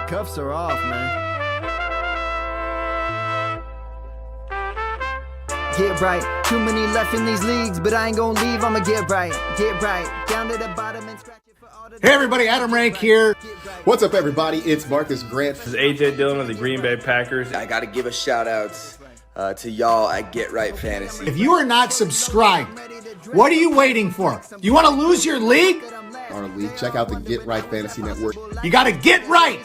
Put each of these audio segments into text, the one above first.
Cuffs are off, man. Get right. Too many left in these leagues, but I ain't gonna leave. I'ma get right. Get right. Down to the bottom and scratch it for all the. Hey everybody, Adam Rank here. What's up, everybody? It's Marcus Grant. This is AJ Dillon of the Green Bay Packers. I got to give a shout out to y'all at Get Right Fantasy. If you are not subscribed, what are you waiting for? You want to lose your league? Our league. Check out the Get Right Fantasy Network. You got to get right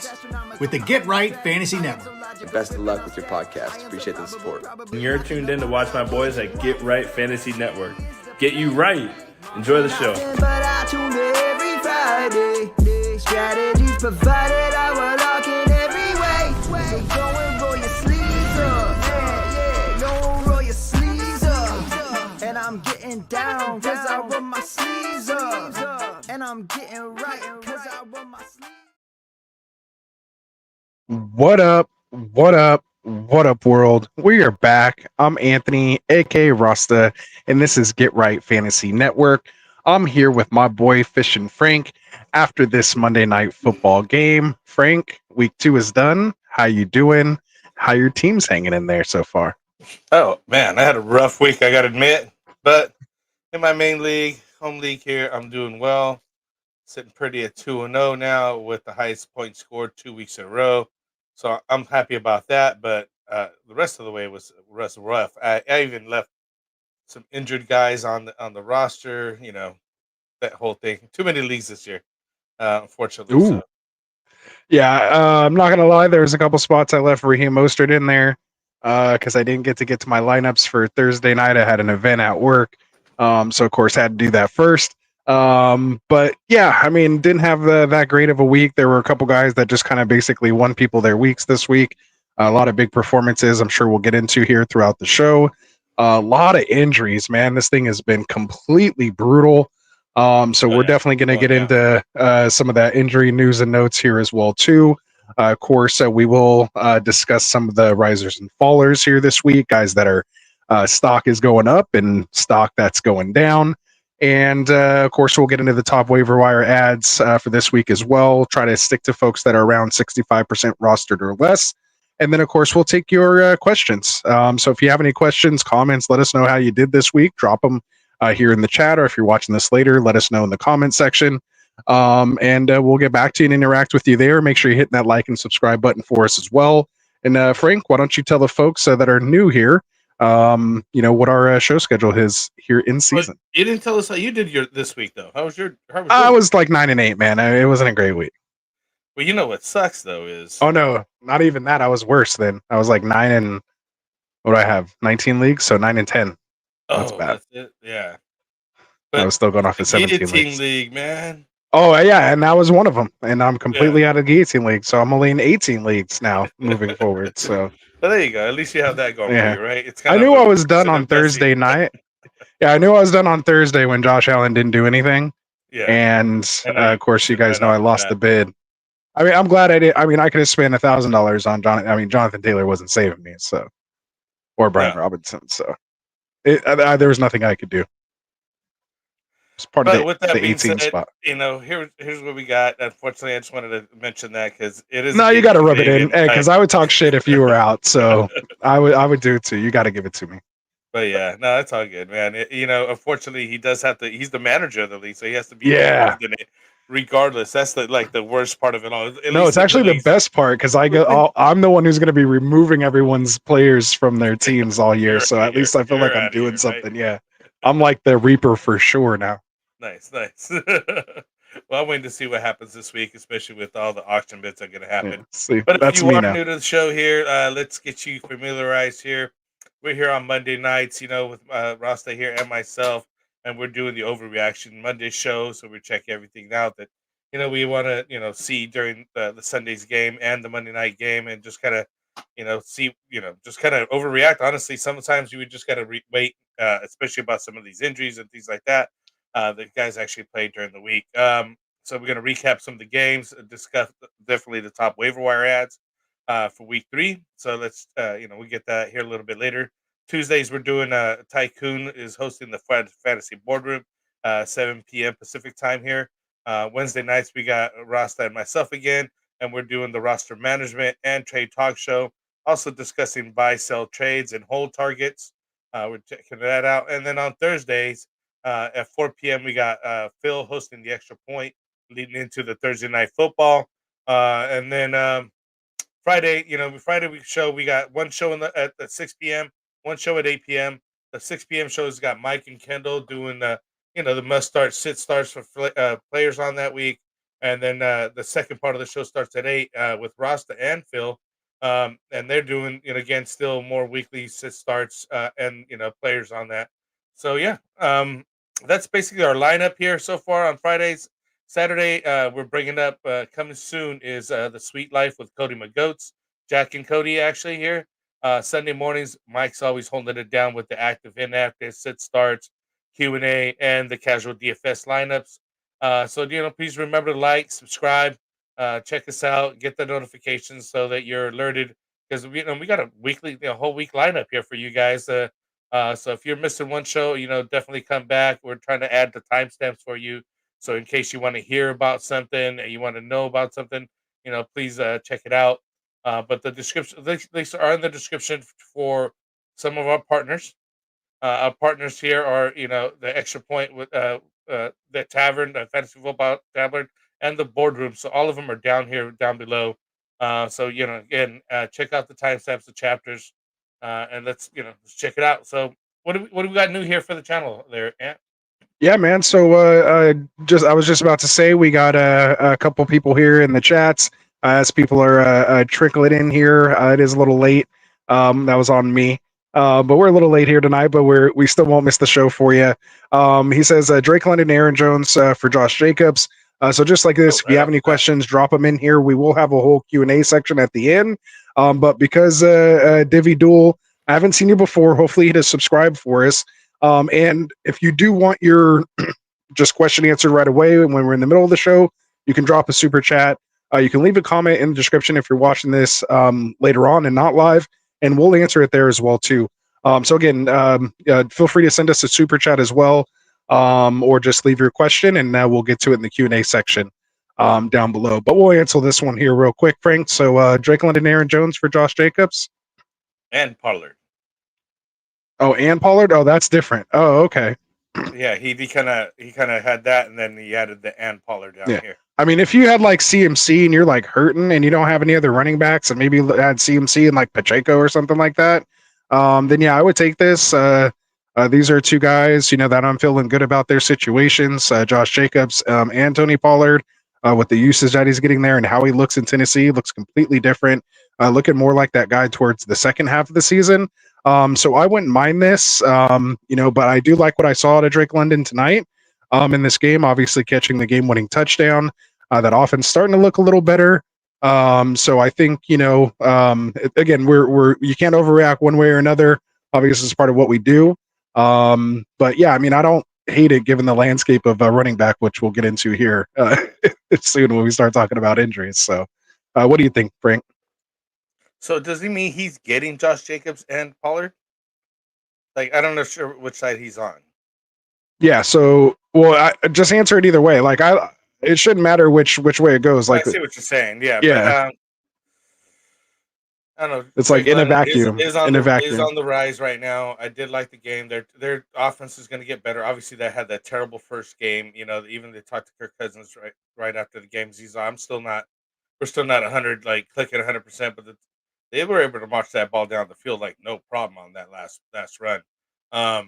with the Get Right Fantasy Network. And best of luck with your podcast. Appreciate the support. And you're tuned in to watch my boys at Get Right Fantasy Network. Get you right. Enjoy the show. But I tune in every Friday. Strategies provided, I will lock in every way. So go and roll your sleeves up. Yeah, go roll your sleeves up. And I'm getting down, cause I roll my sleeves up. And I'm getting right, cause I roll my sleeves up. What up? What up? What up, world? We are back. I'm Anthony, aka Rasta, and this is Get Right Fantasy Network. I'm here with my boy Fish and Frank after this Monday Night Football game. Frank, week 2 is done. How you doing? How your team's hanging in there so far? Oh man, I had a rough week, I gotta admit. But in my main league, home league here, I'm doing well. Sitting pretty at 2-0 now with the highest point scored 2 weeks in a row. So I'm happy about that. But the rest of the way was rough. I even left some injured guys on the roster. You know, that whole thing. Too many leagues this year, unfortunately. Ooh. So. Yeah, I'm not going to lie. There's a couple spots I left Raheem Mostert in there because I didn't get to my lineups for Thursday night. I had an event at work. So, of course, had to do that first. But, yeah, I mean, didn't have that great of a week. There were a couple guys that just kind of basically won people their weeks this week. A lot of big performances I'm sure we'll get into here throughout the show. A lot of injuries, man. This thing has been completely brutal. So we're definitely going to get into some of that injury news and notes here as well, too. Of course, we will discuss some of the risers and fallers here this week, guys that are stock is going up and stock that's going down. And, of course, we'll get into the top waiver wire ads for this week as well. Try to stick to folks that are around 65% rostered or less. And then, of course, we'll take your questions. So if you have any questions, comments, let us know how you did this week. Drop them here in the chat, or if you're watching this later, let us know in the comment section. And we'll get back to you and interact with you there. Make sure you're hitting that like and subscribe button for us as well. And Frank, why don't you tell the folks that are new here, what our show schedule is here in season. But you didn't tell us how you did this week, though. How was your? I was like 9-8, man. It wasn't a great week. Well, you know what sucks though is. Oh no, not even that. I was worse then. I was like 9 and what do I have? 19 leagues, so 9-10. That's bad. That's it. Yeah. But I was still going off the 17 leagues. League, man. Oh yeah, and that was one of them. And I'm completely out of the 18 league, so I'm only in 18 leagues now moving forward. So. Well, there you go. At least you have that going for you, right? It's I knew I was done on Thursday night. Yeah, I knew I was done on Thursday when Josh Allen didn't do anything. Yeah. And of course, you guys know I lost the bid. I mean, I'm glad I did. I mean, I could have spent $1,000 on Jonathan Taylor wasn't saving me, so, or Brian Robinson. So, there was nothing I could do. It's part of the 18 spot. Here's what we got. Unfortunately, I just wanted to mention that because it is. No, you got to rub it in, because I would talk shit if you were out. So I would do it too. You got to give it to me. But yeah, no, that's all good, man. Unfortunately, he does have to. He's the manager of the league, so he has to be involved in it. Regardless, that's the worst part of it all. No, it's actually the best part because I'm the one who's going to be removing everyone's players from their teams all year. So at least I feel like I'm doing something. Right? Yeah, I'm like the Reaper for sure now. Nice. Well, I'm waiting to see what happens this week, especially with all the auction bids that are going to happen. Yeah, but if you are new to the show here, let's get you familiarized here. We're here on Monday nights, with Rasta here and myself. And we're doing the overreaction Monday show, so we check everything out that we want to see during the Sunday's game and the Monday night game, and just kind of see just kind of overreact. Honestly, sometimes you would just gotta wait, especially about some of these injuries and things like that. The guys actually played during the week. So we're gonna recap some of the games, discuss definitely the top waiver wire ads for week 3. So let's we get that here a little bit later. Tuesdays, we're doing Tycoon is hosting the Fantasy Boardroom, 7 p.m. Pacific time here. Wednesday nights, we got Rasta and myself again. and we're doing the roster management and trade talk show. Also discussing buy, sell trades and hold targets. We're checking that out. And then on Thursdays at 4 p.m., we got Phil hosting the Extra Point leading into the Thursday night football. And then Friday, Friday we got one show at 6 p.m., one show at 8 p.m. The 6 p.m. show's got Mike and Kendall doing the must start sit starts for players on that week. And then the second part of the show starts at 8 with Rasta and Phil. And they're doing, again, still more weekly sit starts and, players on that. So, yeah, that's basically our lineup here so far on Fridays. Saturday, we're bringing up coming soon is the Sweet Life with Cody McGoats, Jack and Cody actually here. Sunday mornings, Mike's always holding it down with the active, inactive, sit starts, Q&A, and the casual DFS lineups. So please remember to like, subscribe, check us out, get the notifications so that you're alerted because we got a weekly, whole week lineup here for you guys. So if you're missing one show, definitely come back. We're trying to add the timestamps for you. So in case you want to hear about something, you want to know about something, please check it out. But the description, links are in the description for some of our partners. Our partners here are, the Extra Point with the Tavern, the Fantasy Football Tavern, and the Boardroom. So all of them are down here, down below. So again, check out the timestamps, the chapters, and let's check it out. So what do we got new here for the channel there, Ant? Yeah, man. So, I was just about to say we got a couple people here in the chats as people are trickling in here. It is a little late. That was on me. But we're a little late here tonight, but we still won't miss the show for you. He says Drake London, Aaron Jones for Josh Jacobs. So just like this, if you have any questions, drop them in here. We will have a whole Q&A section at the end. But because Divi Duel, I haven't seen you before. Hopefully, he does subscribe for us. And if you do want your just question answered right away when we're in the middle of the show, you can drop a super chat. You can leave a comment in the description if you're watching this later on and not live, and we'll answer it there as well too. So again, feel free to send us a super chat as well, or just leave your question, and we'll get to it in the Q&A section down below. But we'll answer this one here real quick, Frank. So Drake London, Aaron Jones for Josh Jacobs, And Pollard. Oh, and Pollard. Oh, that's different. Oh, okay. Yeah, he kind of had that, and then he added the and Pollard down here. I mean, if you had like CMC and you're like hurting and you don't have any other running backs, and maybe add CMC and like Pacheco or something like that, then yeah, I would take this. These are two guys, that I'm feeling good about their situations. Josh Jacobs and Tony Pollard, with the usage that he's getting there and how he looks in Tennessee, looks completely different. Looking more like that guy towards the second half of the season. So I wouldn't mind this, but I do like what I saw out of Drake London tonight in this game, obviously catching the game-winning touchdown. That offense starting to look a little better. So I think, again, you can't overreact one way or another. Obviously, it's part of what we do. But yeah, I mean, I don't hate it given the landscape of running back, which we'll get into here soon when we start talking about injuries. So what do you think, Frank? So does he mean he's getting Josh Jacobs and Pollard? Like, I don't know sure which side he's on. Yeah. So, well, I just answer it either way. Like, it shouldn't matter which way it goes. Like, I see what you're saying. Yeah. Yeah. But, I don't know. It's like in a vacuum. Is on the rise right now. I did like the game. Their offense is going to get better. Obviously, they had that terrible first game. Even they talked to Kirk Cousins right after the game. He's, we're still not 100, like clicking 100%, but they were able to march that ball down the field like no problem on that last run. I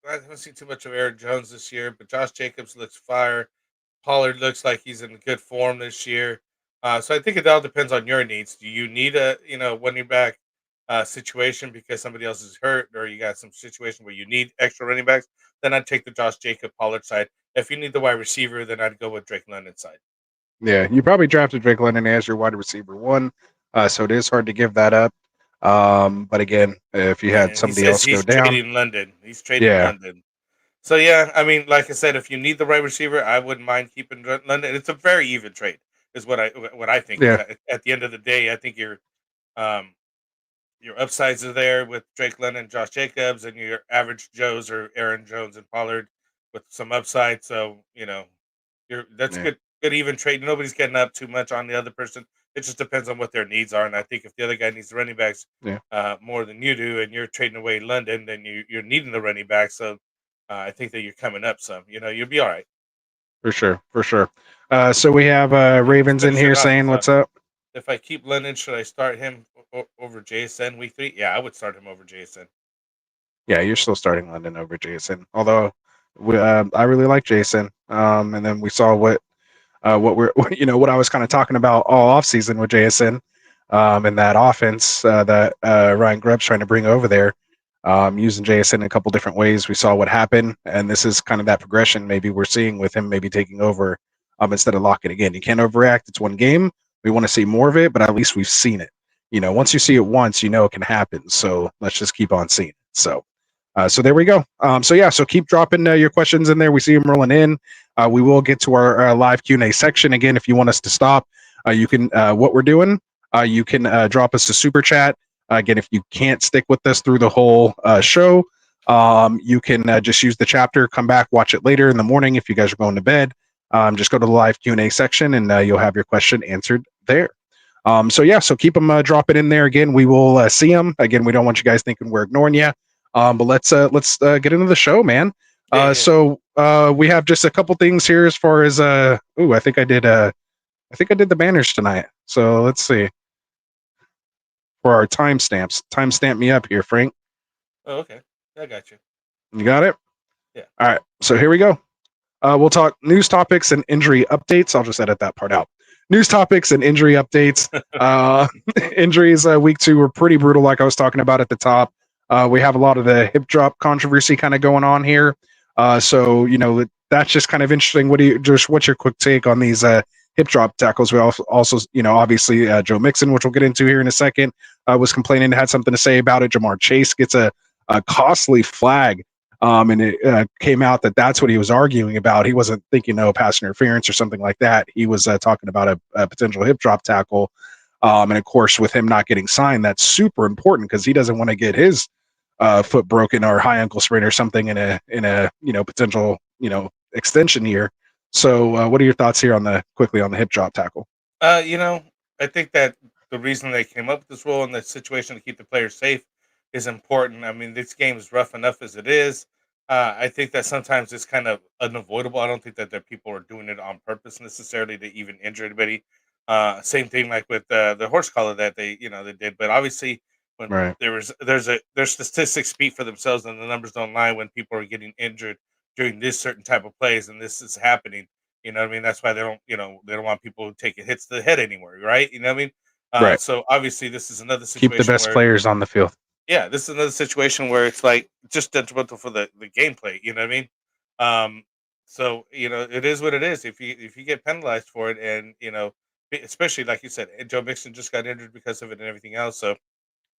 haven't seen too much of Aaron Jones this year, but Josh Jacobs looks fire. Pollard looks like he's in good form this year. So I think it all depends on your needs. Do you need a running back situation because somebody else is hurt, or you got some situation where you need extra running backs? Then I'd take the Josh Jacob Pollard side. If you need the wide receiver, then I'd go with Drake London side. Yeah, you probably drafted Drake London as your wide receiver one, so it is hard to give that up. But again, if you had somebody else go down, trading London. He's trading London. So yeah, I mean, like I said, if you need the right receiver, I wouldn't mind keeping London. It's a very even trade, is what I think. Yeah. At the end of the day, I think your upsides are there with Drake London, Josh Jacobs, and your average Joes or Aaron Jones and Pollard with some upside. So that's good. good even trade. Nobody's getting up too much on the other person. It just depends on what their needs are. And I think if the other guy needs the running backs Yeah, more than you do, and you're trading away London, then you're needing the running back. So I think that you're coming up some. You'll be all right. for sure, for sure. So we have Ravens in here saying, "What's up?" If I keep London, should I start him over JSN week 3? Yeah, I would start him over JSN. Yeah, you're still starting London over Jason. Although I really like Jason. And then we saw what we're what I was kind of talking about all offseason with Jason, and that offense that Ryan Grubb's trying to bring over there, using Jason in a couple different ways. We saw what happened, and this is kind of that progression maybe we're seeing with him maybe taking over instead of locking again. You can't overreact. It's one game. We want to see more of it, but at least we've seen it. Once you see it once, it can happen. So let's just keep on seeing it. So there we go. So keep dropping your questions in there. We see them rolling in. We will get to our live Q&A section again. If you want us to stop, you can. What we're doing, you can drop us a super chat. Again, if you can't stick with us through the whole show, you can just use the chapter. Come back, watch it later in the morning. If you guys are going to bed, just go to the live Q&A section, and you'll have your question answered there. So keep them dropping in there. Again, we will see them. Again, we don't want you guys thinking we're ignoring you. But let's get into the show, man. So we have just a couple things here as far as I think I did the banners tonight. So let's see for our timestamps. Timestamp me up here, Frank. Oh, okay. I got you. You got it? Yeah. All right. So here we go. We'll talk news topics and injury updates. I'll just edit that part out. News topics and injury updates. Injuries week 2 were pretty brutal, like I was talking about at the top. We have a lot of the hip drop controversy kind of going on here. So that's just kind of interesting. What's your quick take on these hip drop tackles? We also obviously Joe Mixon, which we'll get into here in a second, was complaining, had something to say about it. Jamar Chase gets a costly flag. And it came out that that's what he was arguing about. He wasn't thinking pass interference or something like that. He was talking about a potential hip drop tackle. And of course, with him not getting signed, that's super important because he doesn't want to get his foot broken or high ankle sprain or something in a potential extension here. So what are your thoughts here quickly on the hip drop tackle? I think that the reason they came up with this rule and the situation to keep the players safe is important. I mean, this game is rough enough as it is. I think that sometimes it's kind of unavoidable. I don't think that people are doing it on purpose necessarily to even injure anybody. Same thing like with the horse collar that they did, but obviously when Right. their statistics speak for themselves and the numbers don't lie when people are getting injured during this certain type of plays and this is happening. You know what I mean? That's why they don't want people taking hits to the head anymore, right? You know what I mean? Right. So obviously this is another Keep the situation best where players on the field. yeah, this is another situation where it's like just detrimental for the gameplay. You know what I mean? So it is what it is. If you get penalized for it, and especially like you said, Joe Mixon just got injured because of it and everything else. So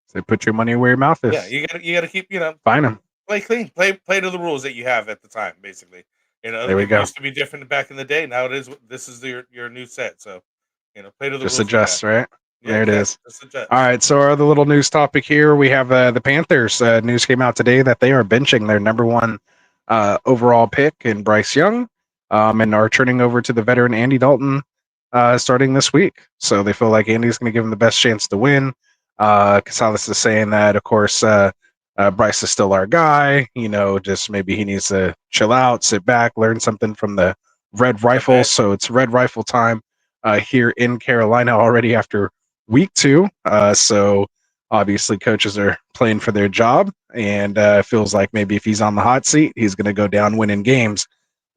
So put your money where your mouth is. yeah, you gotta keep Fine him. play clean, play to the rules that you have at the time. Basically, There we it go. used to be different back in the day. Now it is. This is your new set. So play to the Just rules that you have. adjust, right? Yeah, There it exactly. is. Just adjust. All right, so our other little news topic here, we have the Panthers. News came out today that they are benching their number 1 overall pick in Bryce Young, and are turning over to the veteran Andy Dalton starting this week. So they feel like Andy's going to give them the best chance to win. Casales is saying that, of course, Bryce is still our guy. Just maybe he needs to chill out, sit back, learn something from the Red Rifle. So it's Red Rifle time here in Carolina already after week 2. So obviously coaches are playing for their job, and feels like maybe if he's on the hot seat, he's going to go down winning games,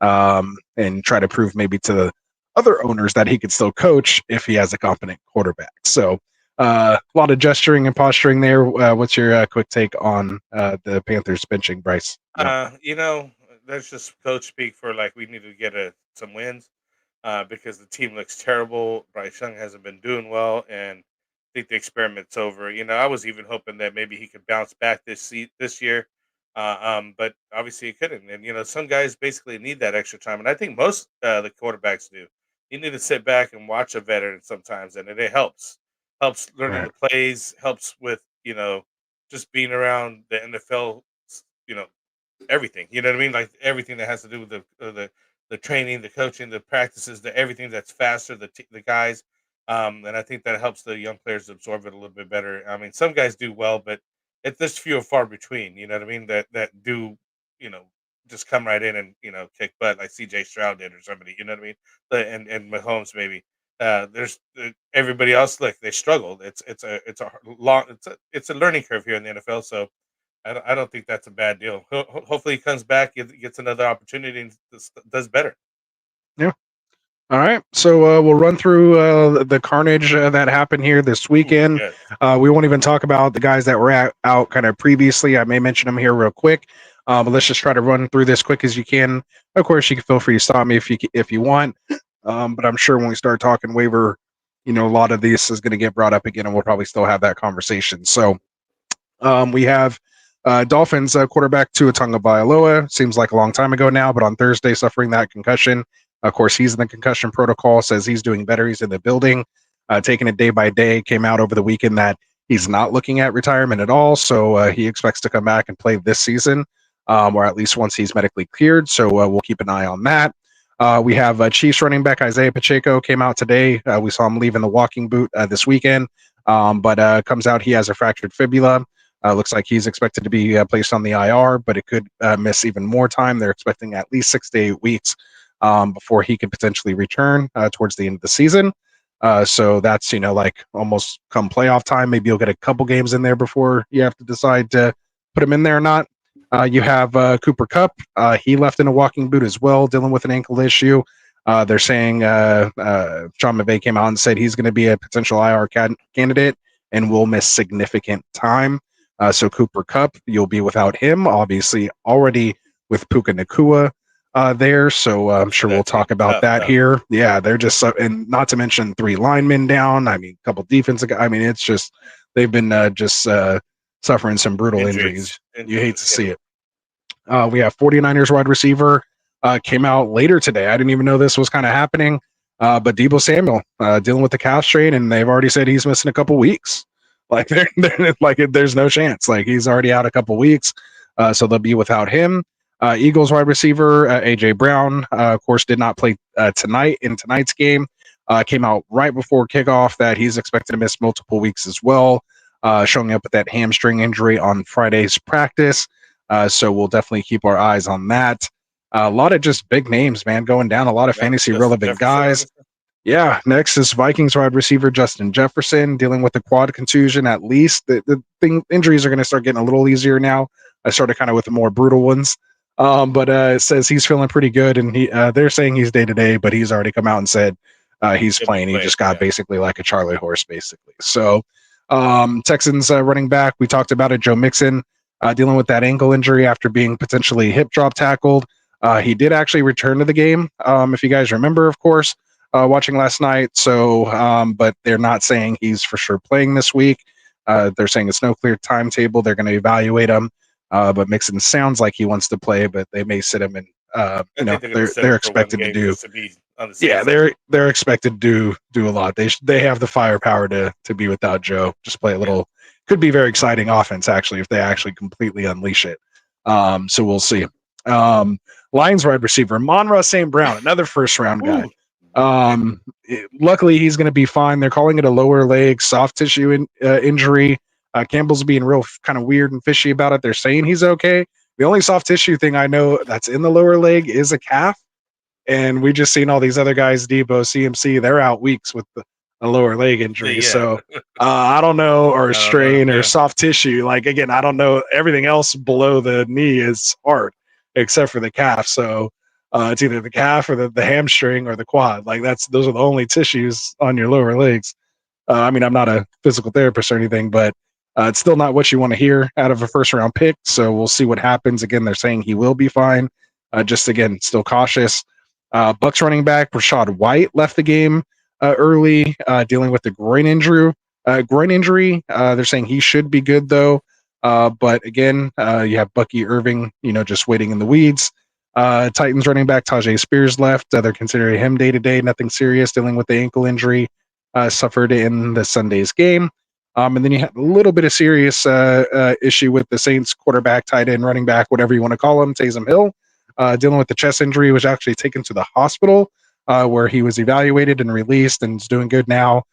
and try to prove maybe to the other owners that he could still coach if he has a competent quarterback. So a lot of gesturing and posturing there. What's your quick take on the Panthers benching Bryce? That's just coach speak for like we need to get some wins. Because the team looks terrible. Bryce Young hasn't been doing well, and I think the experiment's over. I was even hoping that maybe he could bounce back this year, but obviously he couldn't. And some guys basically need that extra time, and I think most the quarterbacks do. You need to sit back and watch a veteran sometimes, and it helps learning Right. the plays, helps with just being around the NFL. You know everything. You know what I mean? Like everything that has to do with the the training, the coaching, the practices, the everything that's faster. The guys, and I think that helps the young players absorb it a little bit better. I mean, some guys do well, but there's few and far between. You know what I mean? That do you know just come right in and kick butt like C.J. Stroud did or somebody. You know what I mean? And Mahomes maybe. There's everybody else. Like they struggled. It's a learning curve here in the NFL. So I don't think that's a bad deal. Hopefully he comes back, gets another opportunity, and does better. Yeah. All right, so we'll run through the carnage that happened here this weekend. Yes. We won't even talk about the guys that were out kind of previously. I may mention them here real quick, but let's just try to run through this quick as you can. Of course, you can feel free to stop me if you want, but I'm sure when we start talking waiver, a lot of this is going to get brought up again, and we'll probably still have that conversation. So we have Dolphins quarterback Tua Tagovailoa. Seems like a long time ago now, but on Thursday, suffering that concussion. Of course, he's in the concussion protocol, says he's doing better. He's in the building, taking it day by day. Came out over the weekend that he's not looking at retirement at all. So he expects to come back and play this season, or at least once he's medically cleared. So we'll keep an eye on that. We have Chiefs running back Isaiah Pacheco came out today. We saw him leave in the walking boot this weekend, but comes out he has a fractured fibula. Looks like he's expected to be placed on the IR, but it could miss even more time. They're expecting at least 6 to 8 weeks before he could potentially return towards the end of the season. So that's, like almost come playoff time. Maybe you'll get a couple games in there before you have to decide to put him in there or not. You have Cooper Kupp. He left in a walking boot as well, dealing with an ankle issue. They're saying Sean McVay came out and said he's going to be a potential IR candidate and will miss significant time. So Cooper Kupp, you'll be without him, obviously already with Puka Nacua there. So I'm sure we'll talk about that here. Yeah, they're just, and not to mention 3 linemen down. I mean, a couple defensive guys. I mean, it's just, they've been just suffering some brutal injuries. You hate to see it. We have 49ers wide receiver came out later today. I didn't even know this was kind of happening. But Deebo Samuel dealing with the calf strain, and they've already said he's missing a couple weeks. Like they're like there's no chance. Like he's already out a couple weeks, so they'll be without him. Eagles wide receiver AJ Brown, of course, did not play tonight in tonight's game. Came out right before kickoff that he's expected to miss multiple weeks as well, showing up with that hamstring injury on Friday's practice. So we'll definitely keep our eyes on that. A lot of just big names, man, going down. A lot of fantasy relevant guys. Yeah, next is Vikings wide receiver Justin Jefferson dealing with a quad contusion. At least the injuries are going to start getting a little easier now. I started kind of with the more brutal ones, but it says he's feeling pretty good, and they're saying he's day to day, but he's already come out and said he's playing. He just got basically like a Charlie horse, basically. So Texans running back, we talked about it. Joe Mixon dealing with that ankle injury after being potentially hip drop tackled. He did actually return to the game, if you guys remember, of course. Watching last night, so but they're not saying he's for sure playing this week. They're saying it's no clear timetable. They're going to evaluate him, but Mixon sounds like he wants to play, but they may sit him, and they're expected to do. Yeah, they're expected to do a lot. They have the firepower to be without Joe. Just play a little. Could be very exciting offense actually if they actually completely unleash it. So we'll see. Lions wide receiver Amon-Ra St. Brown, another first round guy. Luckily he's going to be fine. They're calling it a lower leg soft tissue injury. Campbell's being real kind of weird and fishy about it. They're saying he's okay. The only soft tissue thing I know that's in the lower leg is a calf, and we just seen all these other guys, Debo, CMC, they're out weeks with a lower leg injury. So I don't know, or a strain or soft tissue. Like again, I don't know. Everything else below the knee is hard except for the calf. So it's either the calf or the hamstring or the quad. Like those are the only tissues on your lower legs. I mean, I'm not a physical therapist or anything, but it's still not what you want to hear out of a first round pick. So we'll see what happens. Again, they're saying he will be fine. Just again, still cautious. Bucks running back Rachaad White left the game early, dealing with the groin injury. They're saying he should be good though. But again, you have Bucky Irving, just waiting in the weeds. Titans running back Tajay Spears left. They're considering him day to day, nothing serious, dealing with the ankle injury suffered in the Sunday's game. And then you have a little bit of serious issue with the Saints quarterback, tight end, running back, whatever you want to call him, Taysom Hill. dealing with the chest injury, was actually taken to the hospital where he was evaluated and released and is doing good now.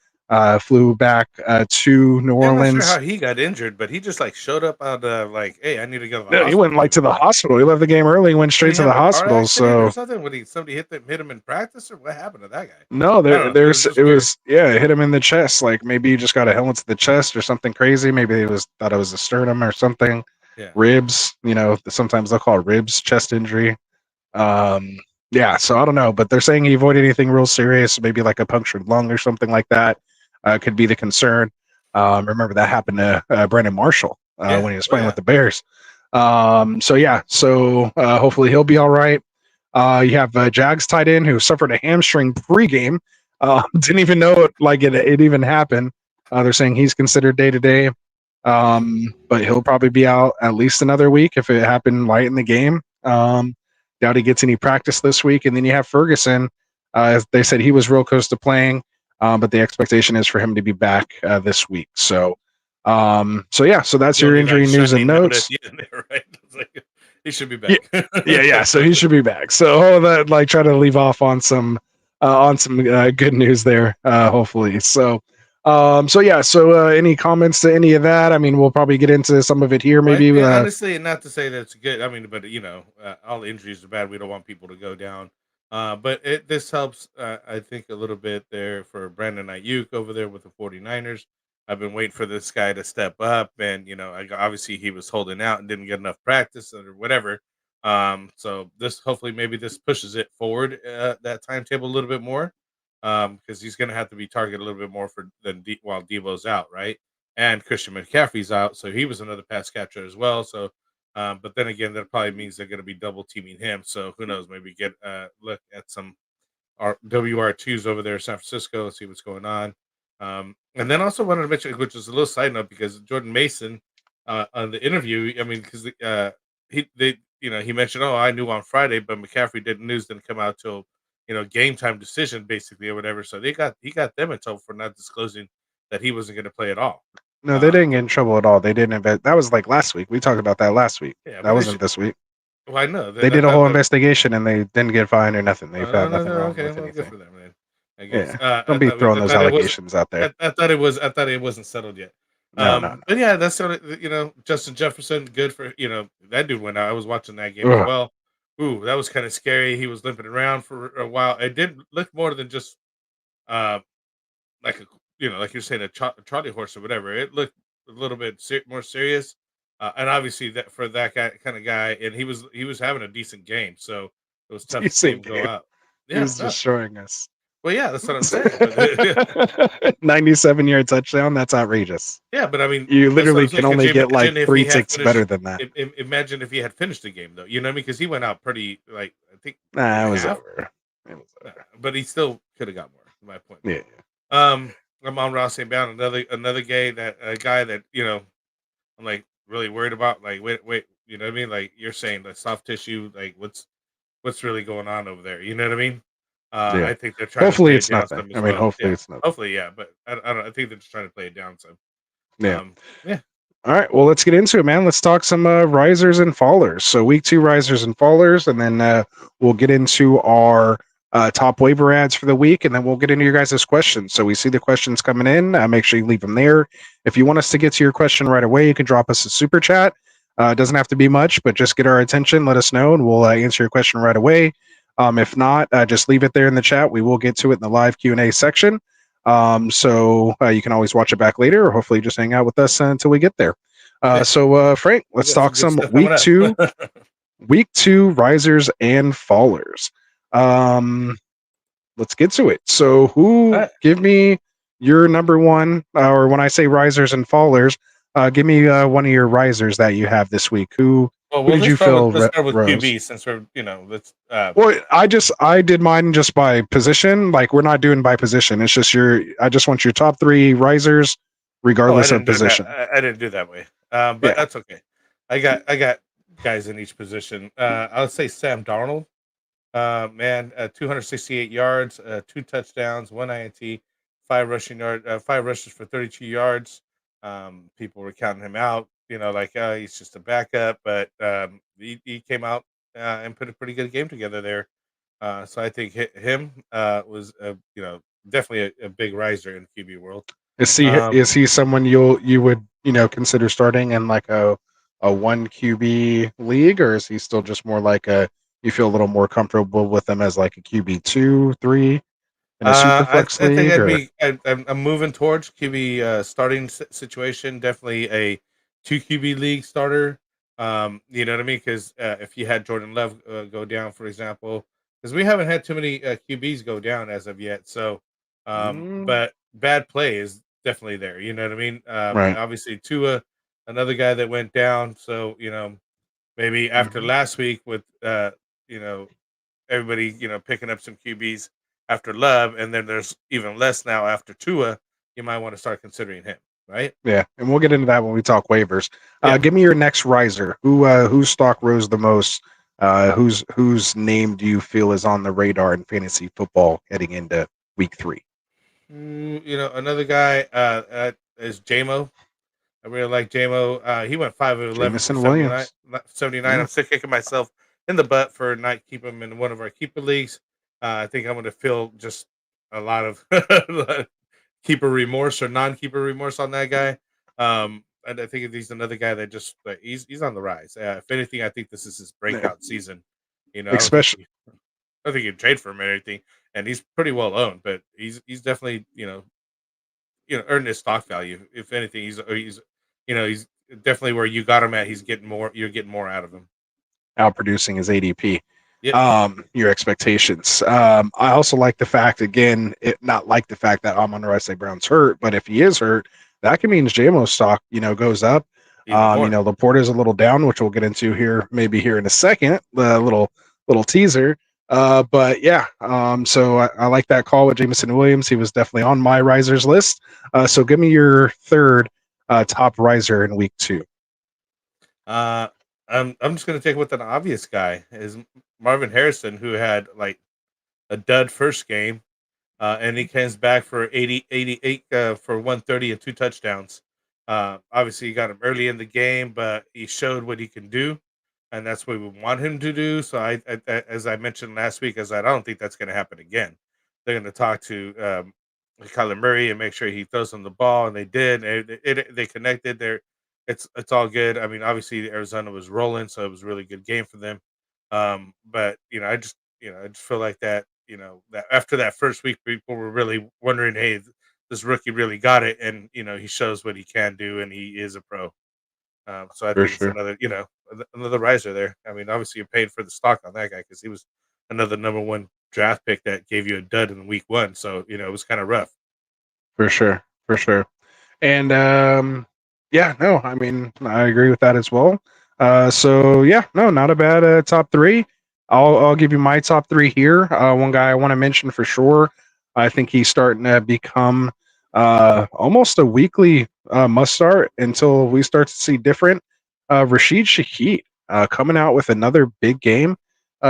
Flew back to New I'm not sure Orleans. how he got injured, but he just like showed up out of like, hey, I need to go to the No, he hospital. went like to the hospital. He left the game early, went Did straight he to the have a car hospital. accident or So something? When somebody hit him in practice, or what happened to that guy? no, I don't know. It was just it weird. was it hit him in the chest. Like maybe he just got a helmet to the chest or something crazy. Maybe he thought it was a sternum or something. Yeah. Ribs, sometimes they'll call it ribs, chest injury. Yeah, so I don't know, but they're saying he avoided anything real serious, maybe like a punctured lung or something like that. Could be the concern. Remember that happened to Brandon Marshall Yeah. when he was Oh, playing yeah. with the Bears. So hopefully he'll be all right. You have Jags tight end who suffered a hamstring pregame. Didn't even know it even happened. They're saying he's considered day to day, but he'll probably be out at least another week if it happened late in the game. Doubt he gets any practice this week. And then you have Ferguson. They said he was real close to playing, but the expectation is for him to be back this week. So that's The your only, injury like, news shiny and note notes. at the end there, right? It's like, he should be Yeah, back. yeah. So he should be back. So that try to leave off on some good news there. Hopefully. So any comments to any of that? I mean, we'll probably get into some of it here. Well, Maybe. honestly, not to say that's good. I mean, but all injuries are bad. We don't want people to go down. But this helps, I think, a little bit there for Brandon Ayuk over there with the 49ers. I've been waiting for this guy to step up, and obviously he was holding out and didn't get enough practice or whatever. So this hopefully maybe this pushes it forward that timetable a little bit more, because he's going to have to be targeted a little bit more while Devo's out, right? And Christian McCaffrey's out, so he was another pass catcher as well. So, but then again, that probably means they're going to be double teaming him. So who knows? Maybe get look at some WR2s over there in San Francisco, see what's going on. And then also wanted to mention, which is a little side note, because Jordan Mason on the interview, I mean, because he mentioned, oh, I knew on Friday, but McCaffrey didn't come out till game time decision basically or whatever. So he got them in trouble for not disclosing that he wasn't going to play at all. No, they didn't get in trouble at all. They didn't invest. That was like last week. We talked about that last week. Yeah, That but wasn't this week. well, I know They I did a thought whole that. investigation and they didn't get fined or nothing. They No, found no, nothing no, wrong okay, with well, good anything. for them, man. I guess. Yeah, don't be throwing those allegations out there. I thought it was. I thought it wasn't settled yet. No. But yeah, that's sort of Justin Jefferson. Good for that dude went out. I was watching that game as Ugh. well. Ooh, that was kind of scary. He was limping around for a while. It did look more than just uh like like you're saying a Charlie horse or whatever. It looked a little bit more serious. And obviously that for that kind of guy, and he was having a decent game, so it was tough to see him Decent go game. out. He Yeah, was no. destroying us. Well, yeah, that's what I'm saying. But 97-yard touchdown. That's outrageous. yeah, but I mean, You that's what literally I'm saying. can Could only you get like imagine if he three had ticks better finished? than that. Imagine if he had finished the game, though. You know what I mean? Because he went out pretty, like, I think Nah, in it was half. over. It was over. But he still could have got more. To my point. Yeah. I'm on Ross St. Bound, another guy that I'm like really worried about. Like, wait, you know what I mean? Like you're saying, the soft tissue. Like, what's really going on over there? You know what I mean? Yeah. I think they're trying to Hopefully play it it's down nothing. some as I mean, well. hopefully Yeah. it's nothing. Hopefully, yeah. But I don't know. I think they're just trying to play it down some. Yeah. Yeah. All right. Well, let's get into it, man. Let's talk some risers and fallers. So week 2 risers and fallers, and then we'll get into our top waiver ads for the week, and then we'll get into your guys' questions. So we see the questions coming in. Make sure you leave them there. If you want us to get to your question right away, you can drop us a super chat. It doesn't have to be much, but just get our attention. Let us know, and we'll answer your question right away. If not, just leave it there in the chat. We will get to it in the live Q&A section. So you can always watch it back later, or hopefully just hang out with us until we get there. So Frank, let's talk some week 2 week 2 risers and fallers. Let's get to it. So give me your number one, or when I say risers and fallers, give me one of your risers that you have this week. Who did you feel let's start with rose? QB, since we're let's Well, I did mine just by position. Like we're not doing by position. It's just I just want your top 3 risers, regardless of position. I didn't do that way. But that's okay. I got guys in each position. I would say Sam Darnold. 268 yards, 2 touchdowns, 1 INT, 5 rushes for 32 yards. People were counting him out. He's just a backup, but he came out and put a pretty good game together there. So I think him was definitely a big riser in QB world. Is he someone you would consider starting in like a one QB league, or is he still just more like a you feel a little more comfortable with him as like a QB 2, 3 in a super flex I think league, or I'm moving towards QB starting situation. Definitely a 2 QB league starter. You know what I mean? Because if you had Jordan Love go down, for example, because we haven't had too many QBs go down as of yet. So, but bad play is definitely there. You know what I mean? right? Obviously, Tua, another guy that went down. So maybe after Mhm. last week with you know everybody, picking up some QBs after Love, and then there's even less now after Tua. You might want to start considering him, right? Yeah, and we'll get into that when we talk waivers. Yeah. Give me your next riser. Whose stock rose the most? Whose name do you feel is on the radar in fantasy football heading into week 3? Another guy is JMO. I really like JMO. He went 5 of 11 for Jameson 79. Williams. 79. Yeah, I'm still kicking myself in the butt for not keeping him in one of our keeper leagues. I think I'm going to feel just a lot of keeper remorse or non-keeper remorse on that guy. And I think he's another guy that just he's on the rise. If anything, I think this is his yeah. breakout season. I don't think Especially he'd trade for him or anything, and he's pretty well owned. But he's definitely earned his stock value. If anything, he's definitely where you got him at. He's getting more. You're getting more out of him. outproducing his ADP. Yep. Your expectations. I also like the fact, again, not like the fact that Amon-Ra St. Brown's hurt, but if he is hurt, that can mean JMO's stock, goes up. Even more. Laporta's a little down, which we'll get into maybe here in a second. The little teaser. But yeah, so I like that call with Jameson Williams. He was definitely on my risers list. So give me your third top riser in week 2. I'm just gonna take with an obvious guy is Marvin Harrison, who had like a dud first game, and he comes back for 88 for 130 and 2 touchdowns. Obviously, you got him early in the game, but he showed what he can do, and that's what we want him to do. So, as I mentioned last week, I don't think that's going to happen again. They're going to talk to Kyler Murray and make sure he throws them the ball, and they did. They connected. It's all good. I mean, obviously Arizona was rolling, so it was a really good game for them. But I just feel like that. That after that first week, people were really wondering, hey, this rookie really got it, and he shows what he can do, and he is a pro. So I For think it's sure. another riser there. I mean, obviously you're paid for the stock on that guy because he was another number 1 draft pick that gave you a dud in week 1. So it was kind of rough. For sure. For sure. And yeah, no, I mean, I agree with that as well. So yeah, no, not a bad top 3. I'll give you my top 3 here. One guy I want to mention for sure. I think he's starting to become almost a weekly must start until we start to see different. Rashid Shaheed coming out with another big game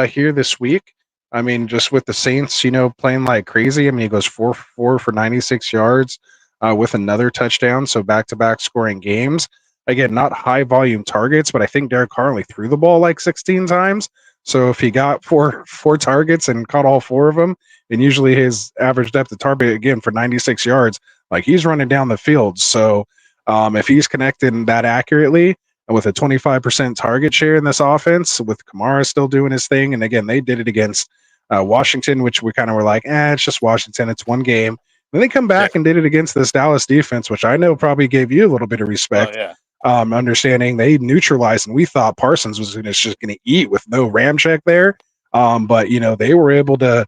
here this week. I mean, just with the Saints, playing like crazy. I mean, he goes 4 for 96 yards with another touchdown. So back-to-back scoring games. Again, not high volume targets, but I think Derek Carr only threw the ball like 16 times. So if he got four targets and caught all 4 of them, and usually his average depth of target again for 96 yards, like he's running down the field. So if he's connecting that accurately and with a 25% target share in this offense, with Kamara still doing his thing, and again, they did it against Washington, which we kind of were like, it's just Washington. It's one game. Then they come back and did it against this Dallas defense, which I know probably gave you a little bit of respect. Oh, yeah. Understanding they neutralized, and we thought Parsons was just going to eat with no ram check there. But they were able to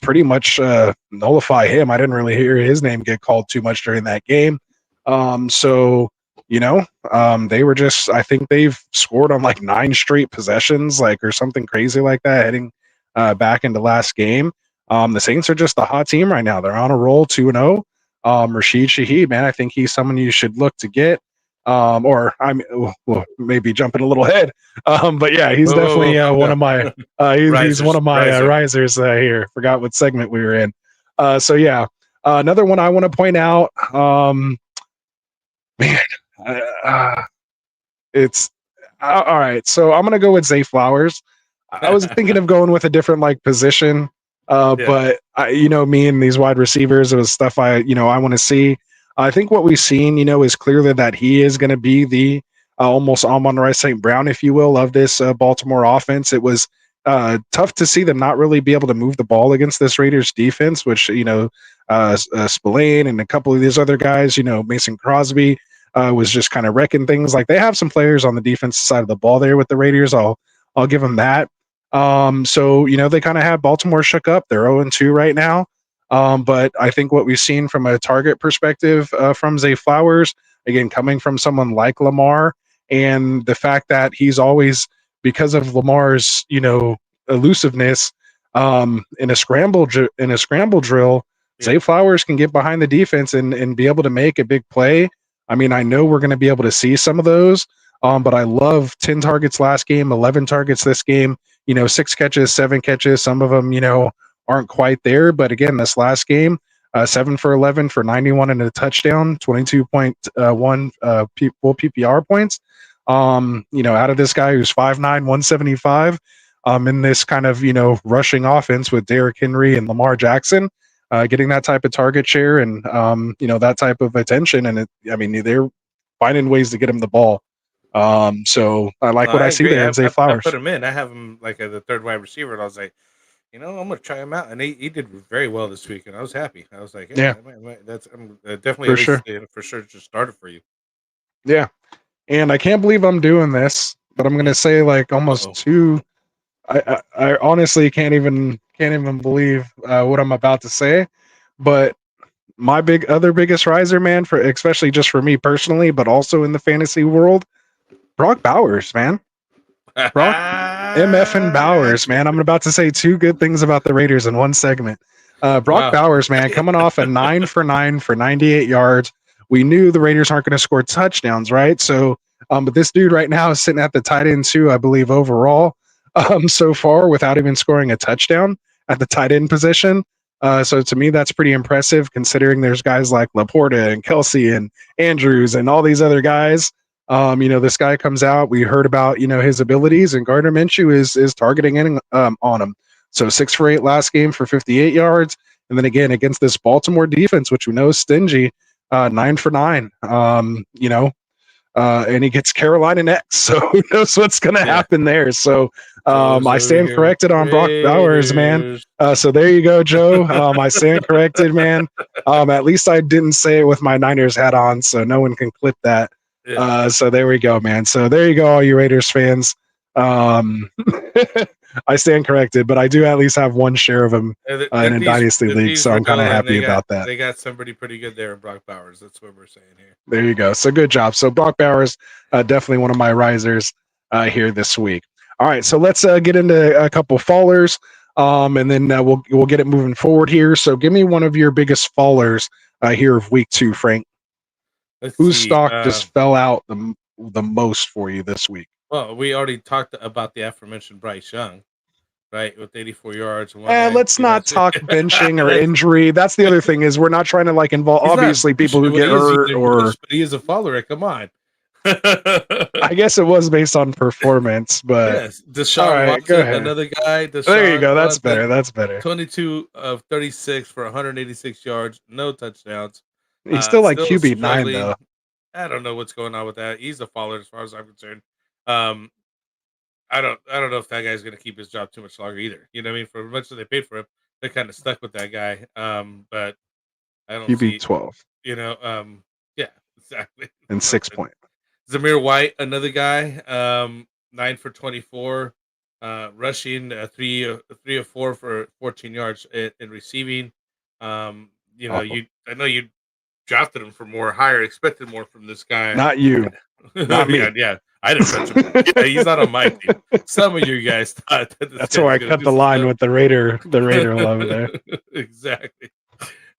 pretty much nullify him. I didn't really hear his name get called too much during that game. They were just, I think they've scored on like 9 straight possessions, or something crazy like that, heading back into last game. The Saints are just a hot team right now. They're on a roll, 2-0. Rashid Shaheed, man, I think he's someone you should look to get. Maybe jumping a little ahead. But yeah, he's definitely one of my he's one of my risers here. Forgot what segment we were in. So yeah, another one I want to point out. It's all right. So I'm gonna go with Zay Flowers. I was thinking of going with a different like position, Yeah. but me and these wide receivers, it was stuff I want to see. I think what we've seen, is clearly that he is going to be the almost Amon-Ra St. Brown, if you will, of this Baltimore offense. It was tough to see them not really be able to move the ball against this Raiders defense, which Spillane and a couple of these other guys, Mason Crosby was just kind of wrecking things. Like they have some players on the defensive side of the ball there with the Raiders. I'll give them that. So they kind of have Baltimore shook up. They're 0-2 right now. But I think what we've seen from a target perspective from Zay Flowers, again, coming from someone like Lamar, and the fact that he's always, because of Lamar's, elusiveness, in a scramble drill, Zay Flowers can get behind the defense and be able to make a big play. I mean, I know we're going to be able to see some of those, but I love 10 targets last game, 11 targets this game, 6 catches, 7 catches. Some of them, aren't quite there. But again, this last game, 7 for 11 for 91 and a touchdown, 22.1 full PPR points. Out of this guy who's 5'9", 175, in this kind of, rushing offense with Derrick Henry and Lamar Jackson, getting that type of target share and, that type of attention. And they're finding ways to get him the ball. So I like what I see there in Zay Flowers. I put him in. I have him like as the third wide receiver, and I was like, I'm gonna try him out, and he did very well this week, and I was happy. I was like, yeah, that's definitely for sure just started for you. Yeah, and I can't believe I'm doing this, but I'm gonna say like almost two. I honestly can't even believe what I'm about to say, but my biggest riser, man, for especially just for me personally, but also in the fantasy world, Brock Bowers, man. Brock MF and Bowers, man. I'm about to say two good things about the Raiders in one segment. Brock Bowers, man, coming off a 9 for 9 for 98 yards. We knew the Raiders aren't going to score touchdowns, right? So, but this dude right now is sitting at the tight end 2, I believe, overall, so far without even scoring a touchdown at the tight end position. So to me, that's pretty impressive considering there's guys like Laporta and Kelsey and Andrews and all these other guys. This guy comes out. We heard about, his abilities, and Gardner Minshew is targeting in, on him. So 6 for 8 last game for 58 yards. And then again, against this Baltimore defense, which we know is stingy, 9 for 9, and he gets Carolina next. So who knows what's going to happen there. So I stand corrected on Brock Bowers, man. So there you go, Joe. I stand corrected, man. At least I didn't say it with my Niners hat on, so no one can clip that. So there we go, man. So there you go, all you Raiders fans. I stand corrected, but I do at least have one share of him in a dynasty league, so I'm kind of happy about that. They got somebody pretty good there in Brock Bowers. That's what we're saying here. There you go. So good job. So Brock Bowers, definitely one of my risers here this week. All right, so let's get into a couple fallers, and then we'll get it moving forward here. So give me one of your biggest fallers here of week 2, Frank. Whose stock just fell out the most for you this week? Well, we already talked about the aforementioned Bryce Young, right, with 84 yards. Let's not talk benching or injury. That's the other thing is we're not trying to involve obviously people who get hurt or. But he is a follower. Come on. I guess it was based on performance, but yes, Deshaun Watson, another guy. There you go. That's better. That's better. 22 of 36 for 186 yards, no touchdowns. He's still QB9 though. I don't know what's going on with that. He's a follower as far as I'm concerned. I don't know if that guy's going to keep his job too much longer either. You know what I mean? For as much as they paid for him, they're kind of stuck with that guy. But I don't see 12. Yeah, exactly. And 6 point. Zamir White, another guy, 9 for 24, rushing 3 of 4 for 14 yards in receiving. I know you drafted him for more, higher, expected more from this guy. Not you. Not me. Yeah. I didn't touch him. Yeah, he's not on my team. Some of you guys thought that's why I cut the line with the Raider love there. Exactly.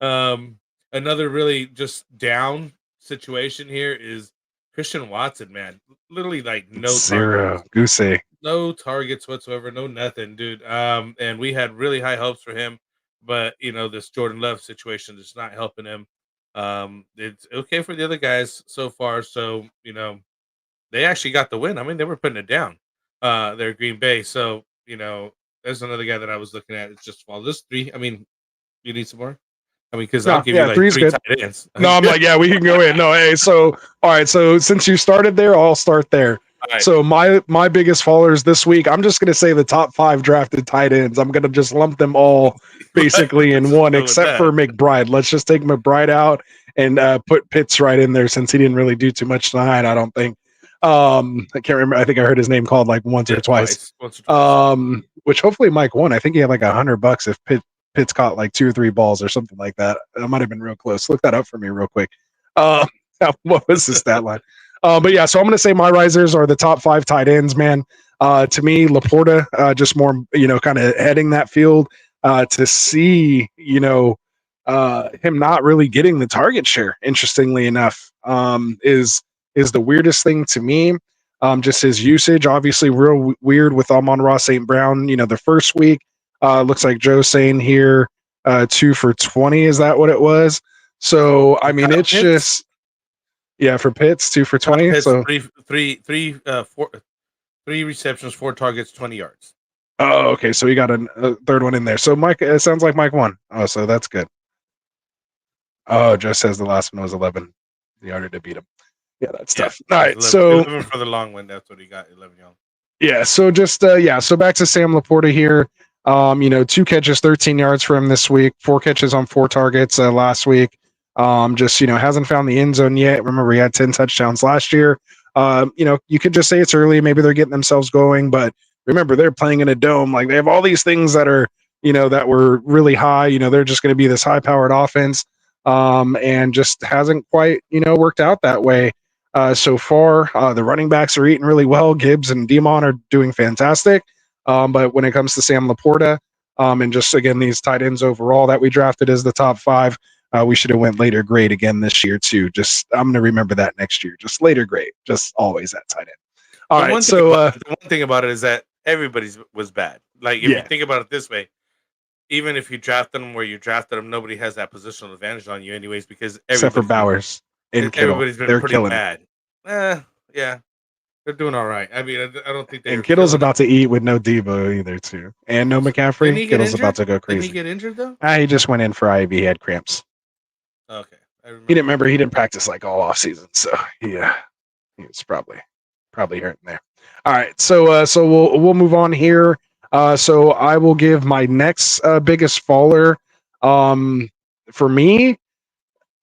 Another really just down situation here is Christian Watson, man. Literally no zero goosey. No targets whatsoever, no nothing, dude. And we had really high hopes for him, but this Jordan Love situation is not helping him. It's okay for the other guys so far, so they actually got the win. I mean, they were putting it down. They're Green Bay. So there's another guy that I was looking at. It's just fall. This 3. I mean, you need some more. I mean, because I'll No, give you like 3's 3 good. tight ends. No, I'm like, yeah, we can go in. No, hey, so all right, so since you started there, I'll start there. All right. So my biggest fallers this week, I'm just gonna say the top 5 drafted tight ends. I'm gonna just lump them all basically in Let's one, go with except that. for McBride. Let's just take McBride out and put Pitts right in there since he didn't really do too much tonight. I don't think. I can't remember. I think I heard his name called like once or twice. Once or twice. Which hopefully Mike won. I think he had like $100 if Pitts caught like 2 or 3 balls or something like that. That might have been real close. Look that up for me real quick. What was the stat line? But yeah, so I'm going to say my risers are the top 5 tight ends, man. To me, Laporta, just more, kind of heading that field to see, him not really getting the target share, interestingly enough, is the weirdest thing to me. Just his usage, obviously real weird with Amon-Ra St. Brown, the first week. Looks like Joe's saying here 2 for 20. Is that what it was? So, I mean, it's Pitts? just, yeah, for Pitts, 2 for 20. Pitts, So, 3 receptions, 4 targets, 20 yards. oh, okay. So we got a third one in there. So Mike, it sounds like Mike won. Oh, so that's good. Oh, Joe says the last one was 11 yarder to beat him. Yeah, that's tough. All right. 11, So 11 for the long one. That's what he got. 11 yards. yeah. So just so back to Sam Laporta here. 2 catches, 13 yards for him this week. 4 catches on 4 targets last week. Just hasn't found the end zone yet. Remember, he had 10 touchdowns last year. You could just say it's early. Maybe they're getting themselves going, but remember, they're playing in a dome. Like they have all these things that are, that were really high. They're just going to be this high-powered offense, and just hasn't quite, worked out that way so far. The running backs are eating really well. Gibbs and Demon are doing fantastic. But when it comes to Sam Laporta, and just again these tight ends overall that we drafted as the top 5, we should have went later grade again this year too. Just I'm going to remember that next year. Just later grade, just always at tight end. All right. The one thing about it is that everybody's was bad. Like if you think about it this way, even if you drafted them where you drafted them, nobody has that positional advantage on you anyways because except for Bowers and Kittle, everybody's been they're pretty killing bad. Yeah. They're doing all right. I mean, I don't think they. And Kittle's about to eat with no Debo either, too, and no McCaffrey. Kittle's about to go crazy. Did he get injured though? He just went in for IV. He had cramps. Okay, he didn't remember. He didn't practice like all off season, so he was probably hurting there. All right, so we'll move on here. So I will give my next biggest faller. For me,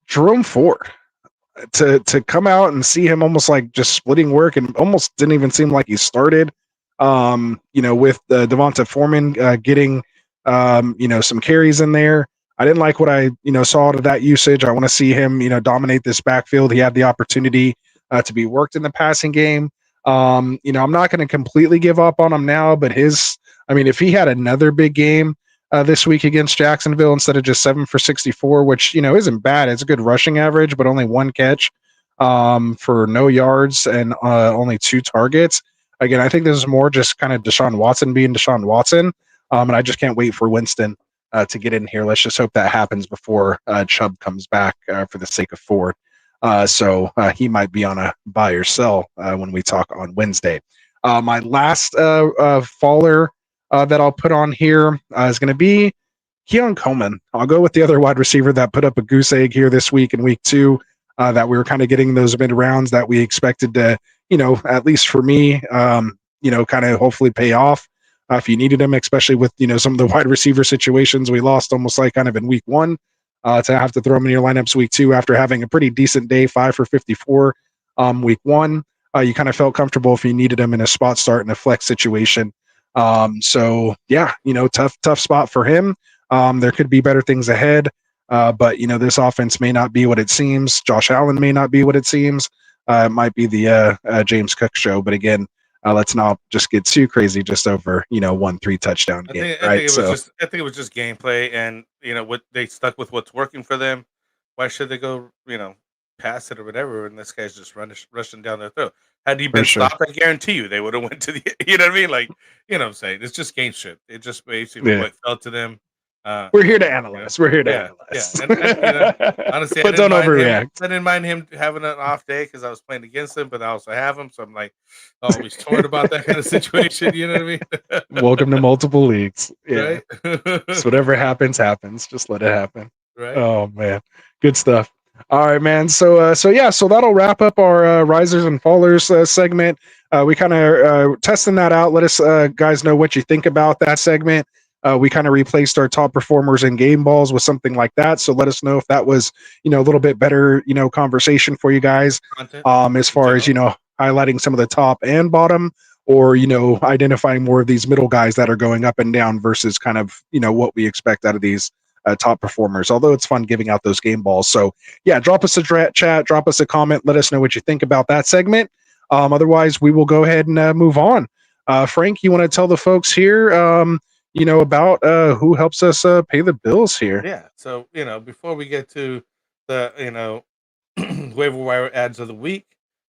Jerome Ford. To come out and see him almost like just splitting work and almost didn't even seem like he started, with Devonta Foreman getting, some carries in there. I didn't like what I, saw to that usage. I want to see him, dominate this backfield. He had the opportunity to be worked in the passing game. I'm not going to completely give up on him now, but if he had another big game this week against Jacksonville instead of just 7 for 64, which isn't bad. It's a good rushing average, but only 1 catch for no yards and only 2 targets. Again, I think this is more just kind of Deshaun Watson being Deshaun Watson, and I just can't wait for Winston to get in here. Let's just hope that happens before Chubb comes back for the sake of Ford. So he might be on a buy or sell when we talk on Wednesday. My last faller that I'll put on here is going to be Keon Coleman. I'll go with the other wide receiver that put up a goose egg here this week in week 2, that we were kind of getting those mid rounds that we expected to, at least for me, kind of hopefully pay off if you needed him, especially with, some of the wide receiver situations we lost almost like kind of in week 1 to have to throw him in your lineups week 2 after having a pretty decent day, 5 for 54 week 1. You kind of felt comfortable if you needed him in a spot start in a flex situation. So yeah, tough spot for him. There could be better things ahead. But this offense may not be what it seems. Josh Allen may not be what it seems. It might be the James Cook show, but again, let's not just get too crazy just over, 1-3 touchdown game. I think it was just gameplay and what they stuck with what's working for them. Why should they go, pass it or whatever? And this guy's just rushing down their throat. Had he been stopped, I guarantee you they would have went to the. You know what I mean? Like, what I'm saying? It's just game shit. It just basically what fell to them. We're here to analyze. We're here to analyze. Yeah. And honestly, but don't overreact. I didn't mind him having an off day because I was playing against him, but I also have him, so I'm like always torn about that kind of situation. You know what I mean? Welcome to multiple leagues. Yeah. Right. So whatever happens. Just let it happen. Right. Oh man, good stuff. All right, man. So that'll wrap up our risers and fallers segment. We kind of testing that out. Let us guys know what you think about that segment. We kind of replaced our top performers and game balls with something like that. So let us know if that was, a little bit better, conversation for you guys. Content. As far as, highlighting some of the top and bottom, or, identifying more of these middle guys that are going up and down versus kind of, what we expect out of these top performers, although it's fun giving out those game balls. So yeah, drop us a chat, drop us a comment, let us know what you think about that segment. Otherwise we will go ahead and move on. Frank, you want to tell the folks here, about who helps us pay the bills here? Yeah. So, before we get to the, waiver wire ads of the week,